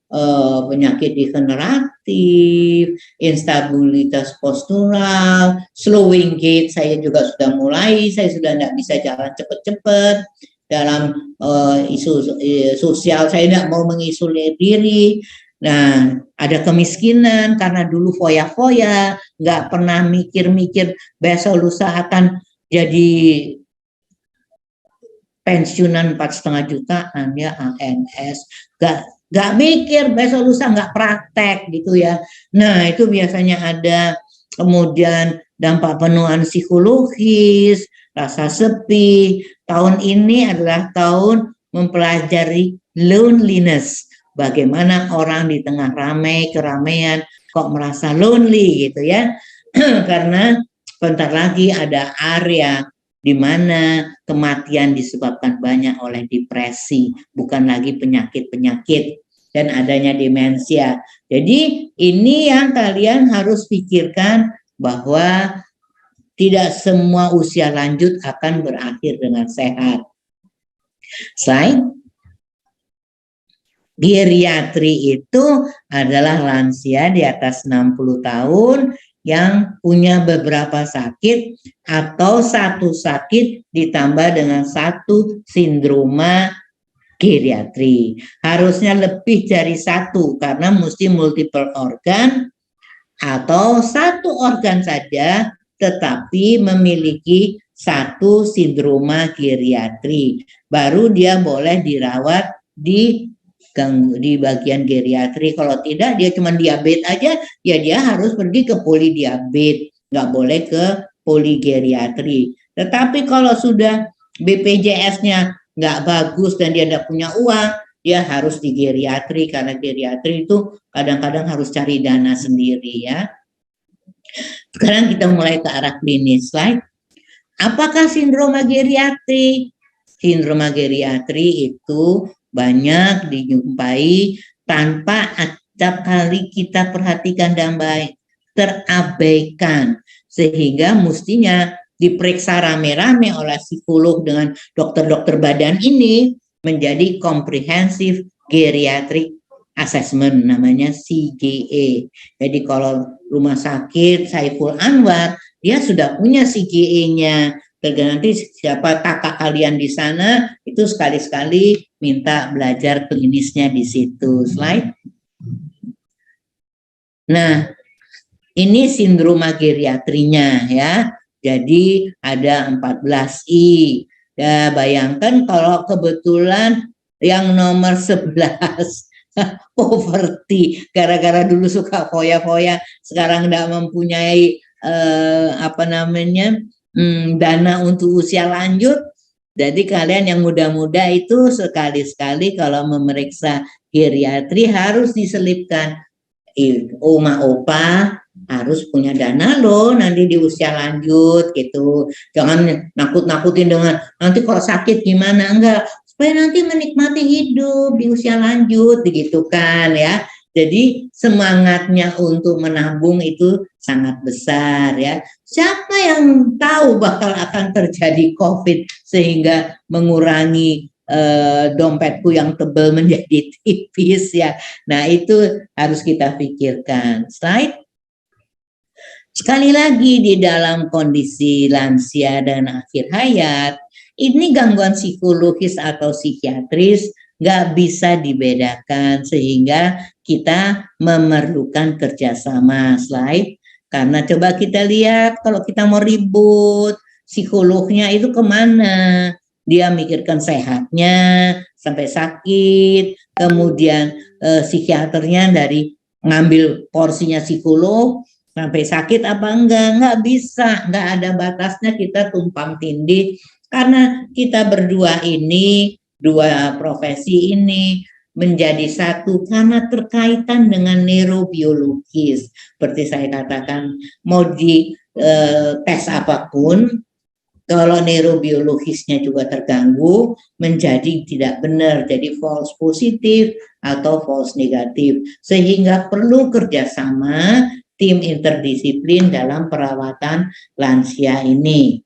penyakit degeneratif, instabilitas postural, slowing gait, saya juga sudah mulai, saya sudah tidak bisa jalan cepat-cepat. Dalam isu sosial, saya tidak mau mengisolir diri. Nah, ada kemiskinan karena dulu foya-foya, nggak pernah mikir-mikir besok lusa akan jadi pensiunan 4,5 jutaan ya, ANS, nggak mikir besok lusa, nggak praktek gitu ya. Nah, itu biasanya ada. Kemudian dampak penuaan psikologis, rasa sepi. Tahun ini adalah tahun mempelajari loneliness. Bagaimana orang di tengah keramaian kok merasa lonely gitu ya. Karena bentar lagi ada area di mana kematian disebabkan banyak oleh depresi, bukan lagi penyakit-penyakit dan adanya demensia. Jadi ini yang kalian harus pikirkan, bahwa tidak semua usia lanjut akan berakhir dengan sehat. Slide. Geriatri itu adalah lansia di atas 60 tahun yang punya beberapa sakit atau satu sakit ditambah dengan satu sindroma geriatri. Harusnya lebih dari satu karena mesti multiple organ, atau satu organ saja tetapi memiliki satu sindroma geriatri. Baru dia boleh dirawat di bagian geriatri. Kalau tidak, dia cuma diabetes aja, ya dia harus pergi ke polidiabetes, nggak boleh ke poligeriatri. Tetapi kalau sudah BPJS-nya nggak bagus dan dia nggak punya uang, dia harus di geriatri, karena geriatri itu kadang-kadang harus cari dana sendiri ya. Sekarang kita mulai ke arah klinis. Slide. Apakah sindroma geriatri? Sindroma geriatri itu banyak dijumpai tanpa acap kali kita perhatikan dan baik, terabaikan, sehingga mestinya diperiksa rame-rame oleh psikolog dengan dokter-dokter badan ini menjadi comprehensive geriatric assessment, namanya CGA. Jadi kalau rumah sakit Saiful Anwar, dia sudah punya CGA-nya. Nanti siapa kakak kalian di sana itu sekali-sekali minta belajar klinisnya di situ. Slide. Nah, ini sindroma geriatrinya ya. Jadi ada 14I. Ya, bayangkan kalau kebetulan yang nomor 11 poverty, gara-gara dulu suka foya-foya, sekarang tidak mempunyai dana untuk usia lanjut. Jadi kalian yang muda-muda itu sekali-sekali kalau memeriksa geriatri harus diselipkan oma opa harus punya dana loh nanti di usia lanjut gitu. Jangan nakut-nakutin dengan nanti kalau sakit gimana, enggak, supaya nanti menikmati hidup di usia lanjut begitu kan ya. Jadi semangatnya untuk menabung itu sangat besar ya. Siapa yang tahu bakal akan terjadi COVID sehingga mengurangi dompetku yang tebal menjadi tipis ya. Nah itu harus kita pikirkan. Slide. Sekali lagi di dalam kondisi lansia dan akhir hayat, ini gangguan psikologis atau psikiatris nggak bisa dibedakan sehingga kita memerlukan kerjasama. Slide. Karena coba kita lihat kalau kita mau ribut, psikolognya itu kemana? Dia mikirkan sehatnya sampai sakit, kemudian psikiaternya dari ngambil porsinya psikolog sampai sakit apa enggak bisa, enggak ada batasnya, kita tumpang tindih karena kita berdua ini, dua profesi ini menjadi satu karena terkaitan dengan neurobiologis. Seperti saya katakan, mau di tes apapun, kalau neurobiologisnya juga terganggu, menjadi tidak benar, jadi false positif atau false negatif. Sehingga perlu kerjasama tim interdisiplin dalam perawatan lansia ini.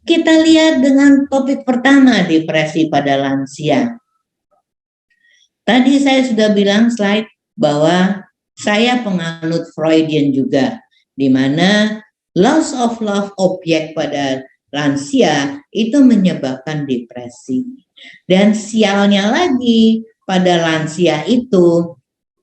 Kita lihat dengan topik pertama, depresi pada lansia. Tadi saya sudah bilang slide bahwa saya penganut Freudian juga, di mana loss of love object pada lansia itu menyebabkan depresi. Dan sialnya lagi pada lansia itu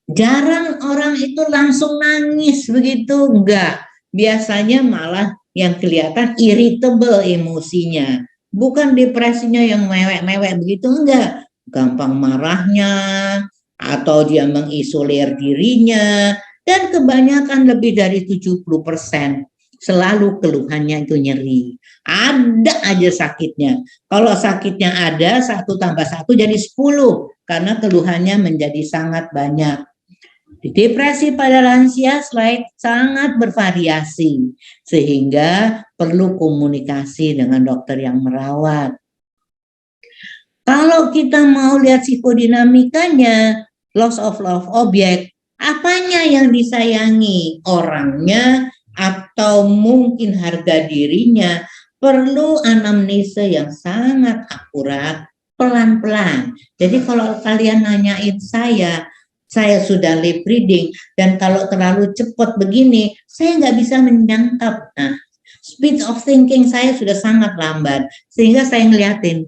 jarang orang itu langsung nangis begitu, enggak. Biasanya malah yang kelihatan irritable emosinya. Bukan depresinya yang mewek-mewek begitu, enggak. Gampang marahnya atau dia mengisolir dirinya, dan kebanyakan lebih dari 70% selalu keluhannya itu nyeri. Ada aja sakitnya. Kalau sakitnya ada, 1 tambah 1 jadi 10. Karena keluhannya menjadi sangat banyak. Depresi pada lansia slide sangat bervariasi. Sehingga perlu komunikasi dengan dokter yang merawat. Kalau kita mau lihat psikodinamikanya, loss of love object, apanya yang disayangi? Orangnya atau mungkin harga dirinya? Perlu anamnesa yang sangat akurat, pelan-pelan. Jadi kalau kalian nanyain saya sudah lip reading, dan kalau terlalu cepat begini, saya nggak bisa menyangkap. Nah, speed of thinking saya sudah sangat lambat, sehingga saya ngeliatin,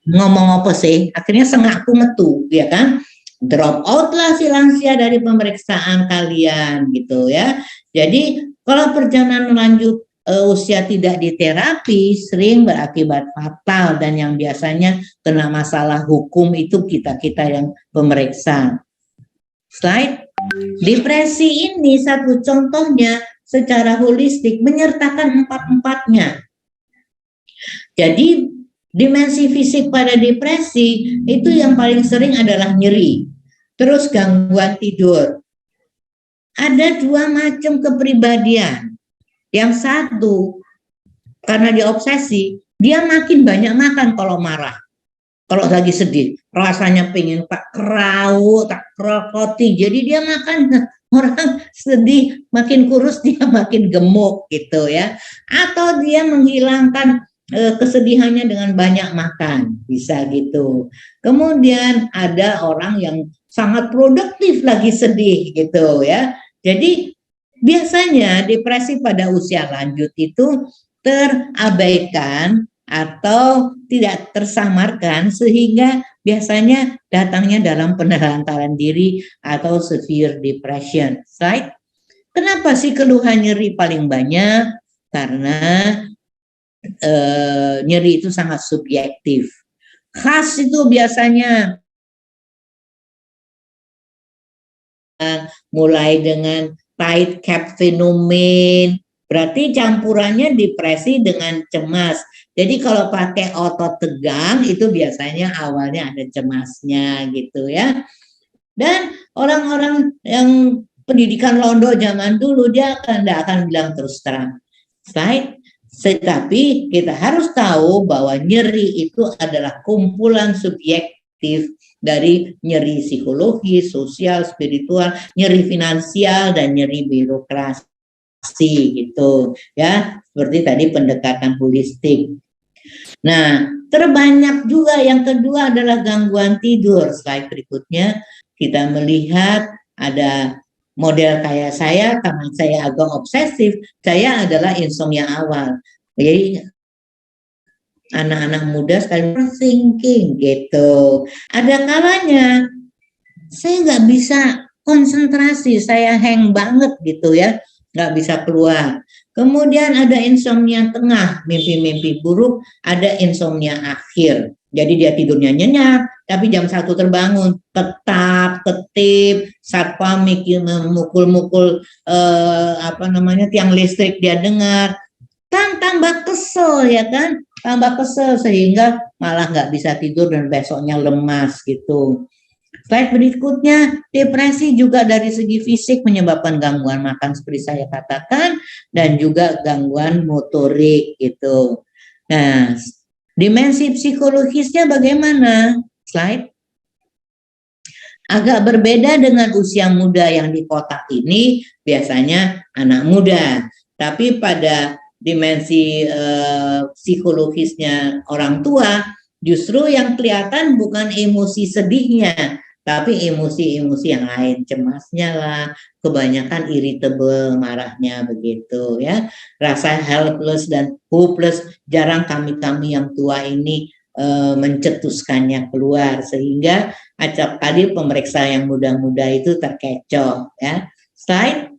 ngomong apa sih? Akhirnya aku metu, ya kan? Drop out lah si lansia dari pemeriksaan kalian, gitu ya. Jadi kalau perjalanan lanjut usia tidak diterapi sering berakibat fatal, dan yang biasanya kena masalah hukum itu kita-kita yang pemeriksa. Slide. Depresi ini satu contohnya secara holistik menyertakan 4-4-nya. Jadi Dimensi fisik pada depresi itu yang paling sering adalah nyeri, terus gangguan tidur. Ada dua macam kepribadian. Yang satu, karena dia obsesi, dia makin banyak makan kalau marah. Kalau lagi sedih, rasanya pengen tak kerau, tak krokoti. Jadi dia makan, orang sedih makin kurus, dia makin gemuk gitu ya. Atau dia menghilangkan kesedihannya dengan banyak makan, bisa gitu. Kemudian ada orang yang sangat produktif lagi sedih gitu ya. Jadi biasanya depresi pada usia lanjut itu terabaikan atau tidak tersamarkan sehingga biasanya datangnya dalam penelantaran diri atau severe depression. Right? Kenapa sih keluhan nyeri paling banyak? Karena nyeri itu sangat subjektif. Khas itu biasanya mulai dengan tight cap fenomen, berarti campurannya depresi dengan cemas. Jadi kalau pakai otot tegang itu biasanya awalnya ada cemasnya gitu ya. Dan orang-orang yang pendidikan londo zaman dulu dia tidak akan bilang terus terang. Tetapi kita harus tahu bahwa nyeri itu adalah kumpulan subjektif dari nyeri psikologi, sosial, spiritual, nyeri finansial, dan nyeri birokrasi gitu ya, seperti tadi pendekatan holistik. Nah, terbanyak juga yang kedua adalah gangguan tidur. Slide berikutnya kita melihat ada model kayak saya, karena saya agak obsesif, saya adalah insomnia awal. Jadi anak-anak muda sekali thinking gitu. Ada kalanya saya nggak bisa konsentrasi, saya hang banget gitu ya, nggak bisa keluar. Kemudian ada insomnia tengah, mimpi-mimpi buruk, ada insomnia akhir. Jadi dia tidurnya nyenyak, tapi jam 1 terbangun, ketip, satpam memukul-mukul tiang listrik dia dengar, kan tambah kesel ya kan, tambah kesel sehingga malah nggak bisa tidur dan besoknya lemas gitu. Slide berikutnya, depresi juga dari segi fisik menyebabkan gangguan makan seperti saya katakan dan juga gangguan motorik gitu. Nah, dimensi psikologisnya bagaimana? Slide. Agak berbeda dengan usia muda yang di kotak ini, biasanya anak muda. Tapi pada dimensi psikologisnya orang tua, justru yang kelihatan bukan emosi sedihnya, tapi emosi-emosi yang lain, cemasnya lah, kebanyakan irritable, marahnya begitu ya. Rasa helpless dan hopeless jarang kami-kami yang tua ini mencetuskannya keluar, sehingga acap kali pemeriksa yang muda-muda itu terkecoh ya. Slide.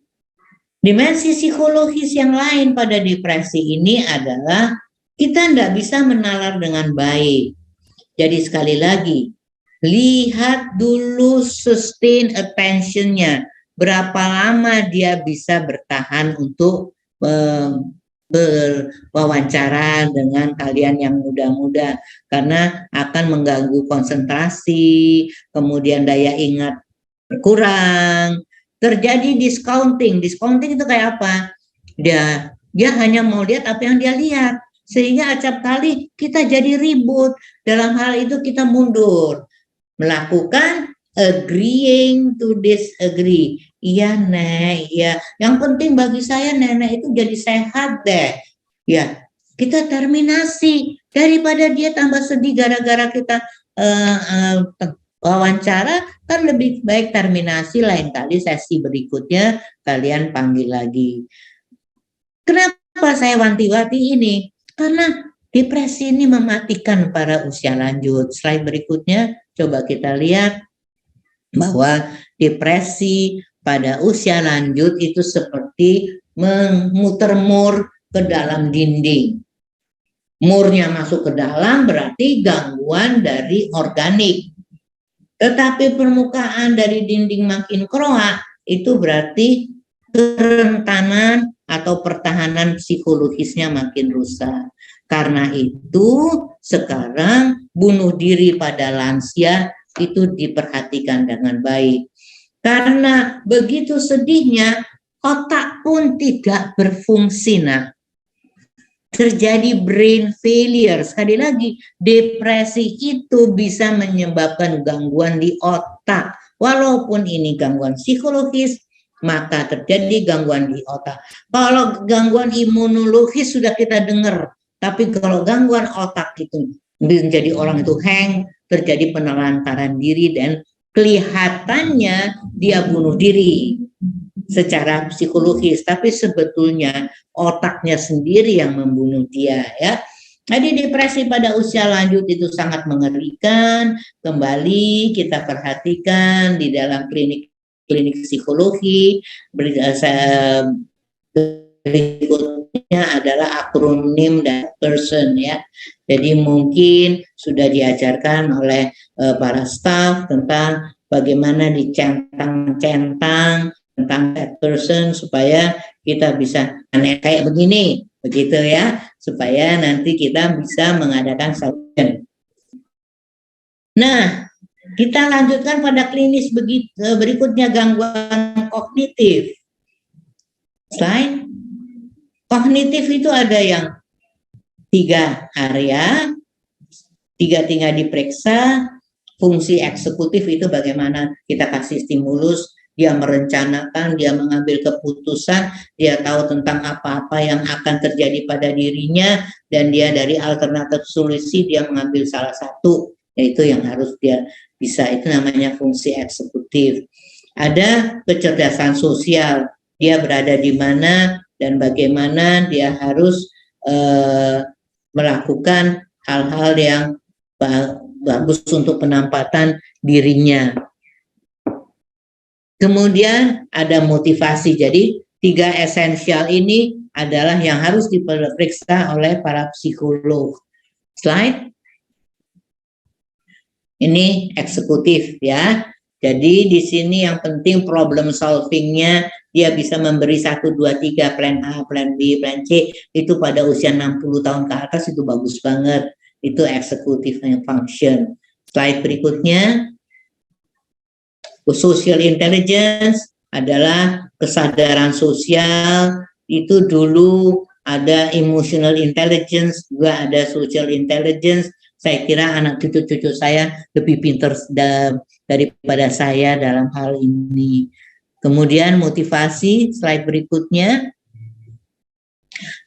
Dimensi psikologis yang lain pada depresi ini adalah kita tidak bisa menalar dengan baik. Jadi sekali lagi, lihat dulu sustain attention-nya. Berapa lama dia bisa bertahan untuk berwawancara dengan kalian yang muda-muda, karena akan mengganggu konsentrasi, kemudian daya ingat berkurang, terjadi discounting. Discounting itu kayak apa? Dia hanya mau lihat apa yang dia lihat, sehingga acap kali kita jadi ribut. Dalam hal itu kita mundur, melakukan agreeing to disagree. Iya Nek, iya. Yang penting bagi saya nenek itu jadi sehat deh. Ya, kita terminasi daripada dia tambah sedih gara-gara kita wawancara, kan lebih baik terminasi, lain kali sesi berikutnya kalian panggil lagi. Kenapa saya wanti-wanti ini? Karena depresi ini mematikan pada usia lanjut. Slide berikutnya coba kita lihat bahwa depresi pada usia lanjut itu seperti memutar mur ke dalam dinding. Murnya masuk ke dalam berarti gangguan dari organik. Tetapi permukaan dari dinding makin keruak, itu berarti kerentanan atau pertahanan psikologisnya makin rusak. Karena itu sekarang bunuh diri pada lansia itu diperhatikan dengan baik. Karena begitu sedihnya otak pun tidak berfungsi. Nah, terjadi brain failure. Sekali lagi, depresi itu bisa menyebabkan gangguan di otak. Walaupun ini gangguan psikologis, maka terjadi gangguan di otak. Kalau gangguan imunologis sudah kita dengar, tapi kalau gangguan otak itu menjadi orang itu hang, terjadi penelantaran diri dan kelihatannya dia bunuh diri secara psikologis, tapi sebetulnya otaknya sendiri yang membunuh dia, ya. Jadi depresi pada usia lanjut itu sangat mengerikan. Kembali kita perhatikan di dalam klinik psikologi. Berikutnya adalah akronim dan person, ya. Jadi mungkin sudah diajarkan oleh para staf tentang bagaimana dicentang-centang tentang that person supaya kita bisa kayak begini, begitu ya, supaya nanti kita bisa mengadakan session. Nah, kita lanjutkan pada klinis berikutnya, gangguan kognitif. Slide. Kognitif itu ada yang 3 area, 3 tinggal diperiksa. Fungsi eksekutif itu bagaimana kita kasih stimulus, dia merencanakan, dia mengambil keputusan, dia tahu tentang apa-apa yang akan terjadi pada dirinya, dan dia dari alternatif solusi dia mengambil salah satu, yaitu yang harus dia bisa. Itu namanya fungsi eksekutif. Ada kecerdasan sosial, dia berada di mana dan bagaimana dia harus melakukan hal-hal yang bagus untuk penempatan dirinya. Kemudian ada motivasi. Jadi 3 esensial ini adalah yang harus diperiksa oleh para psikolog. Slide. Ini eksekutif, ya. Jadi di sini yang penting problem solvingnya, dia bisa memberi 1, 2, 3 plan A, plan B, plan C, itu pada usia 60 tahun ke atas itu bagus banget. Itu eksekutif function. Slide berikutnya. Social intelligence adalah kesadaran sosial. Itu dulu ada emotional intelligence, juga ada social intelligence. Saya kira anak cucu-cucu saya lebih pintar daripada saya dalam hal ini. Kemudian motivasi, slide berikutnya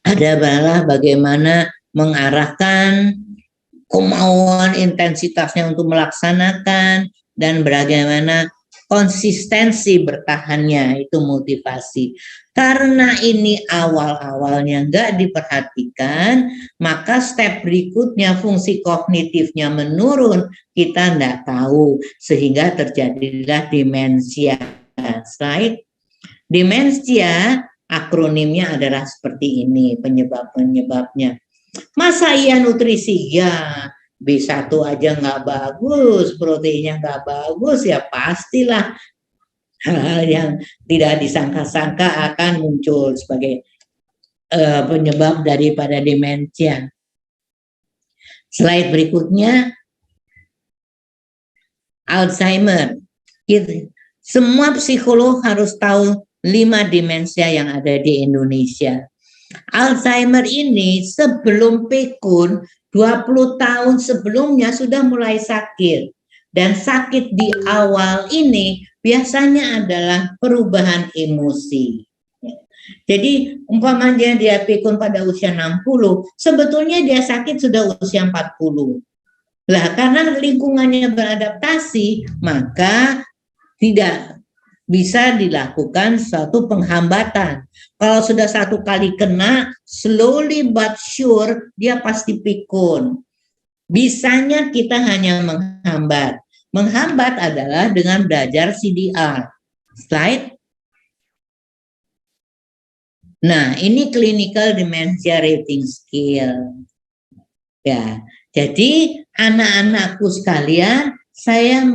adalah bagaimana mengarahkan kemauan intensitasnya untuk melaksanakan dan bagaimana konsistensi bertahannya, itu motivasi. Karena ini awal-awalnya nggak diperhatikan, maka step berikutnya fungsi kognitifnya menurun, kita nggak tahu, sehingga terjadilah demensia. Slide. Demensia akronimnya adalah seperti ini penyebab-penyebabnya. Masa iya nutrisi? Ya, B1 aja nggak bagus, proteinnya nggak bagus, ya pastilah hal-hal yang tidak disangka-sangka akan muncul sebagai penyebab daripada demensia. Slide berikutnya, Alzheimer. Semua psikolog harus tahu 5 demensia yang ada di Indonesia. Alzheimer ini sebelum pikun 20 tahun sebelumnya sudah mulai sakit. Dan sakit di awal ini biasanya adalah perubahan emosi. Jadi umpamanya dia pikun pada usia 60, sebetulnya dia sakit sudah usia 40. Lah karena lingkungannya beradaptasi, maka tidak bisa dilakukan suatu penghambatan. Kalau sudah 1 kali kena, slowly but sure dia pasti pikun. Bisanya kita hanya menghambat. Menghambat adalah dengan belajar CDR. Slide. Nah, ini clinical dementia rating skill. Ya, jadi anak-anakku sekalian, saya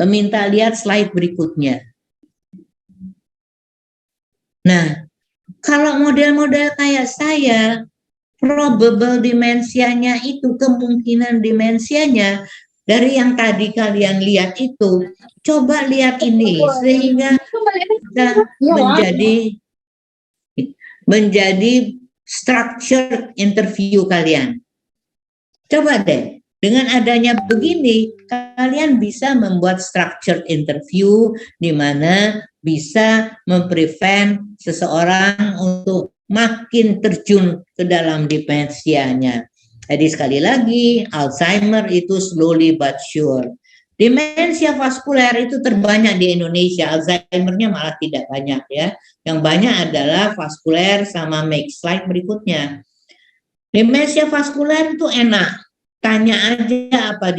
minta lihat slide berikutnya. Nah, Kalau model-model kayak saya, probable demensianya itu, kemungkinan demensianya dari yang tadi kalian lihat itu, coba lihat ini sehingga kita menjadi structure interview kalian. Coba deh, dengan adanya begini, kalian bisa membuat structured interview di mana bisa memprevent seseorang untuk makin terjun ke dalam demensianya. Jadi sekali lagi, Alzheimer itu slowly but sure. Demensia vaskuler itu terbanyak di Indonesia, Alzheimer-nya malah tidak banyak ya. Yang banyak adalah vaskuler sama make slide berikutnya. Demensia vaskuler itu enak, tanya aja apa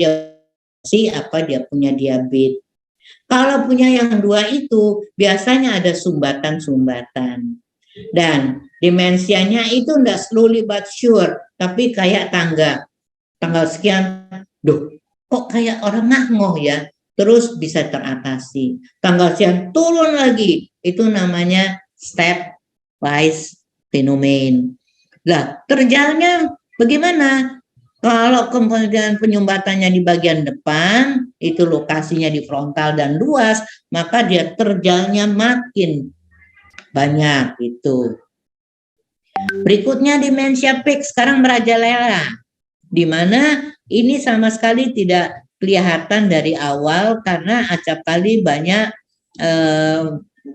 dia punya diabetes. Kalau punya yang dua itu biasanya ada sumbatan-sumbatan. Dan demensianya itu enggak slowly but sure, tapi kayak tanggal sekian, kok kayak orang ngah-ngoh ya, terus bisa teratasi. Tanggal sekian turun lagi, itu namanya step wise phenomenon. Lah, terjalnya bagaimana? Kalau kemudian penyumbatannya di bagian depan, itu lokasinya di frontal dan luas, maka dia terjalnya makin banyak itu. Berikutnya demensia peak sekarang merajalela, di mana ini sama sekali tidak kelihatan dari awal karena acap kali banyak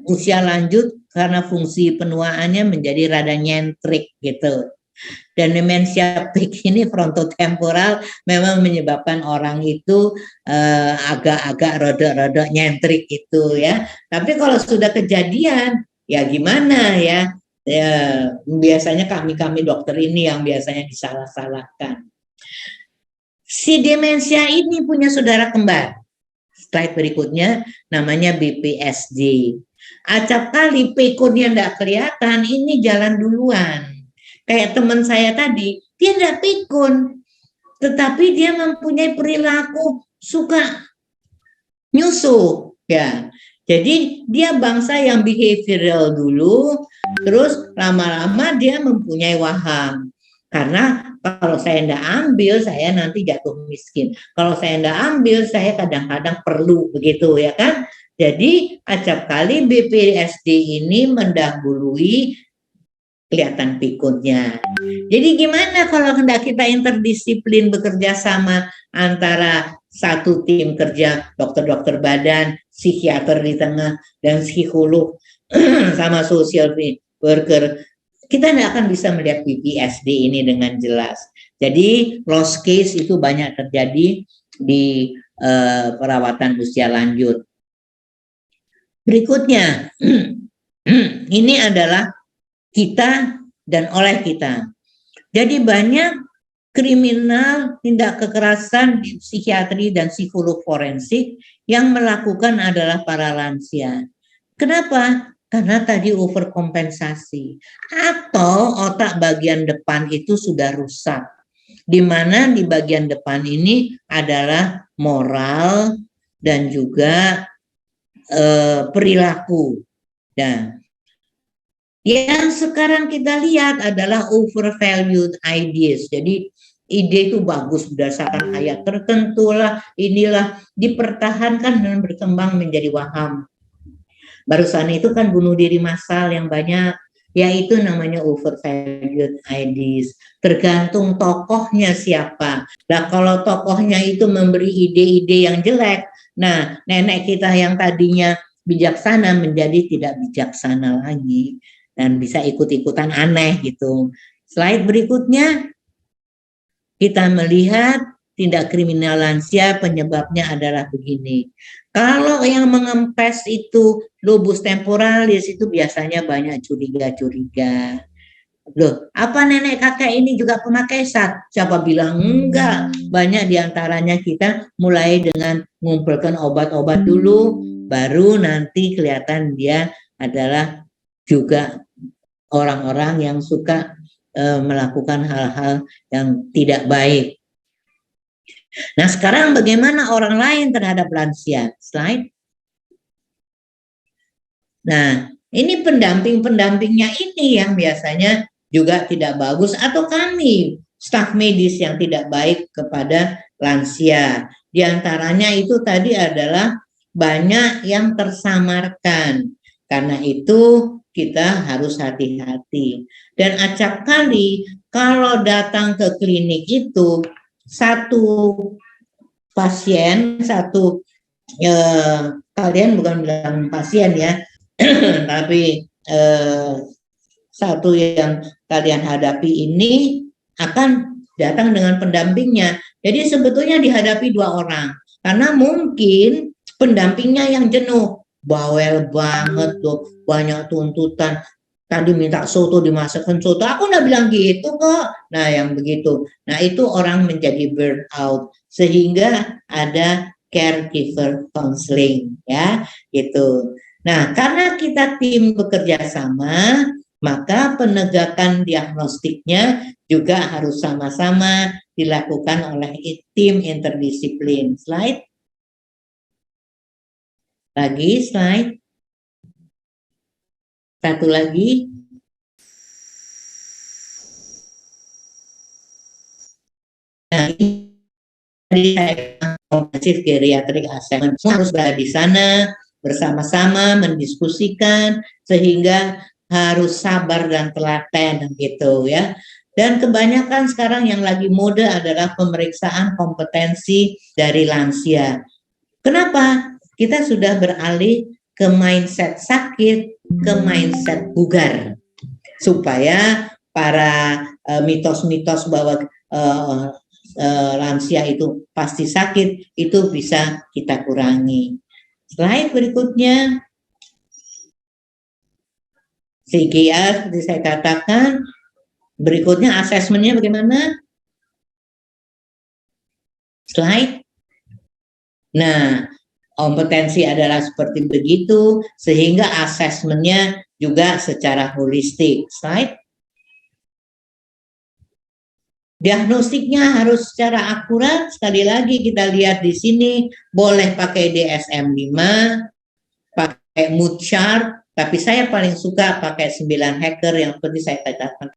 usia lanjut karena fungsi penuaannya menjadi rada nyentrik gitu. Dan demensia peak ini frontotemporal memang menyebabkan orang itu agak-agak rodok-rodok nyentrik itu ya. Tapi kalau sudah kejadian ya gimana ya? Ya biasanya kami dokter ini yang biasanya disalah-salahkan. Si demensia ini punya saudara kembar. Slide berikutnya namanya BPSD. Acap kali pekunnya enggak kelihatan, ini jalan duluan. Kayak teman saya tadi, dia enggak pikun, tetapi dia mempunyai perilaku suka nyusuh, ya. Jadi dia bangsa yang behavioral dulu, terus lama-lama dia mempunyai waham. Karena kalau saya enggak ambil, saya nanti jatuh miskin. Kalau saya enggak ambil, saya kadang-kadang perlu, begitu ya kan? Jadi acap kali BPSD ini mendahului kelihatan pikunnya. Jadi gimana kalau hendak kita interdisiplin bekerja sama antara satu tim kerja dokter-dokter badan, psikiater di tengah, dan psikolog sama social worker, kita tidak akan bisa melihat PTSD ini dengan jelas. Jadi lost case itu banyak terjadi di perawatan usia lanjut. Berikutnya, ini adalah kita dan oleh kita. Jadi banyak kriminal, tindak kekerasan di psikiatri dan psikolog forensik yang melakukan adalah para lansia. Kenapa? Karena tadi overkompensasi atau otak bagian depan itu sudah rusak. Di mana di bagian depan ini adalah moral dan juga perilaku. Dan yang sekarang kita lihat adalah overvalued ideas. Jadi ide itu bagus berdasarkan ayat tertentu lah, inilah dipertahankan dan berkembang menjadi waham. Barusan itu kan bunuh diri massal yang banyak, yaitu namanya overvalued ideas. Tergantung tokohnya siapa. Nah kalau tokohnya itu memberi ide-ide yang jelek, nah nenek kita yang tadinya bijaksana menjadi tidak bijaksana lagi dan bisa ikut-ikutan aneh gitu. Slide berikutnya kita melihat tindak kriminal lansia penyebabnya adalah begini. Kalau yang mengempes itu lobus temporalis itu biasanya banyak curiga-curiga. Loh, apa nenek kakek ini juga pemakai zat? Siapa bilang enggak? Banyak diantaranya kita mulai dengan mengumpulkan obat-obat dulu, baru nanti kelihatan dia adalah juga orang-orang yang suka melakukan hal-hal yang tidak baik. Nah sekarang bagaimana orang lain terhadap lansia? Slide. Nah Ini pendamping-pendampingnya ini yang biasanya juga tidak bagus, atau kami staf medis yang tidak baik kepada lansia. Di antaranya itu tadi adalah banyak yang tersamarkan. Karena itu kita harus hati-hati. Dan acap kali kalau datang ke klinik itu satu pasien, kalian bukan bilang pasien ya, tapi satu yang kalian hadapi ini akan datang dengan pendampingnya. Jadi sebetulnya dihadapi dua orang, karena mungkin pendampingnya yang jenuh, bawel banget tuh, banyak tuntutan. Tadi minta soto dimasakkan soto, aku nggak bilang gitu kok. Nah yang begitu, nah itu orang menjadi burnout, sehingga ada caregiver counseling ya gitu. Nah karena kita tim bekerja sama, maka penegakan diagnostiknya juga harus sama-sama dilakukan oleh tim interdisiplin. Slide lagi. Satu lagi. Nah, ini tadi saya komprehensif geriatrik assessment harus berada di sana bersama-sama mendiskusikan, sehingga harus sabar dan telaten gitu ya. Dan kebanyakan sekarang yang lagi mode adalah pemeriksaan kompetensi dari lansia. Kenapa? Kita sudah beralih ke mindset sakit, ke mindset bugar, supaya para mitos-mitos bahwa lansia itu pasti sakit itu bisa kita kurangi. Slide berikutnya. CGR seperti saya katakan. Berikutnya asesmennya bagaimana? Slide. Nah, kompetensi adalah seperti begitu, sehingga asesmennya juga secara holistik. Slide. Diagnostiknya harus secara akurat. Sekali lagi kita lihat di sini, boleh pakai DSM-5, pakai mood chart, tapi saya paling suka pakai 9 hacker yang seperti saya katakan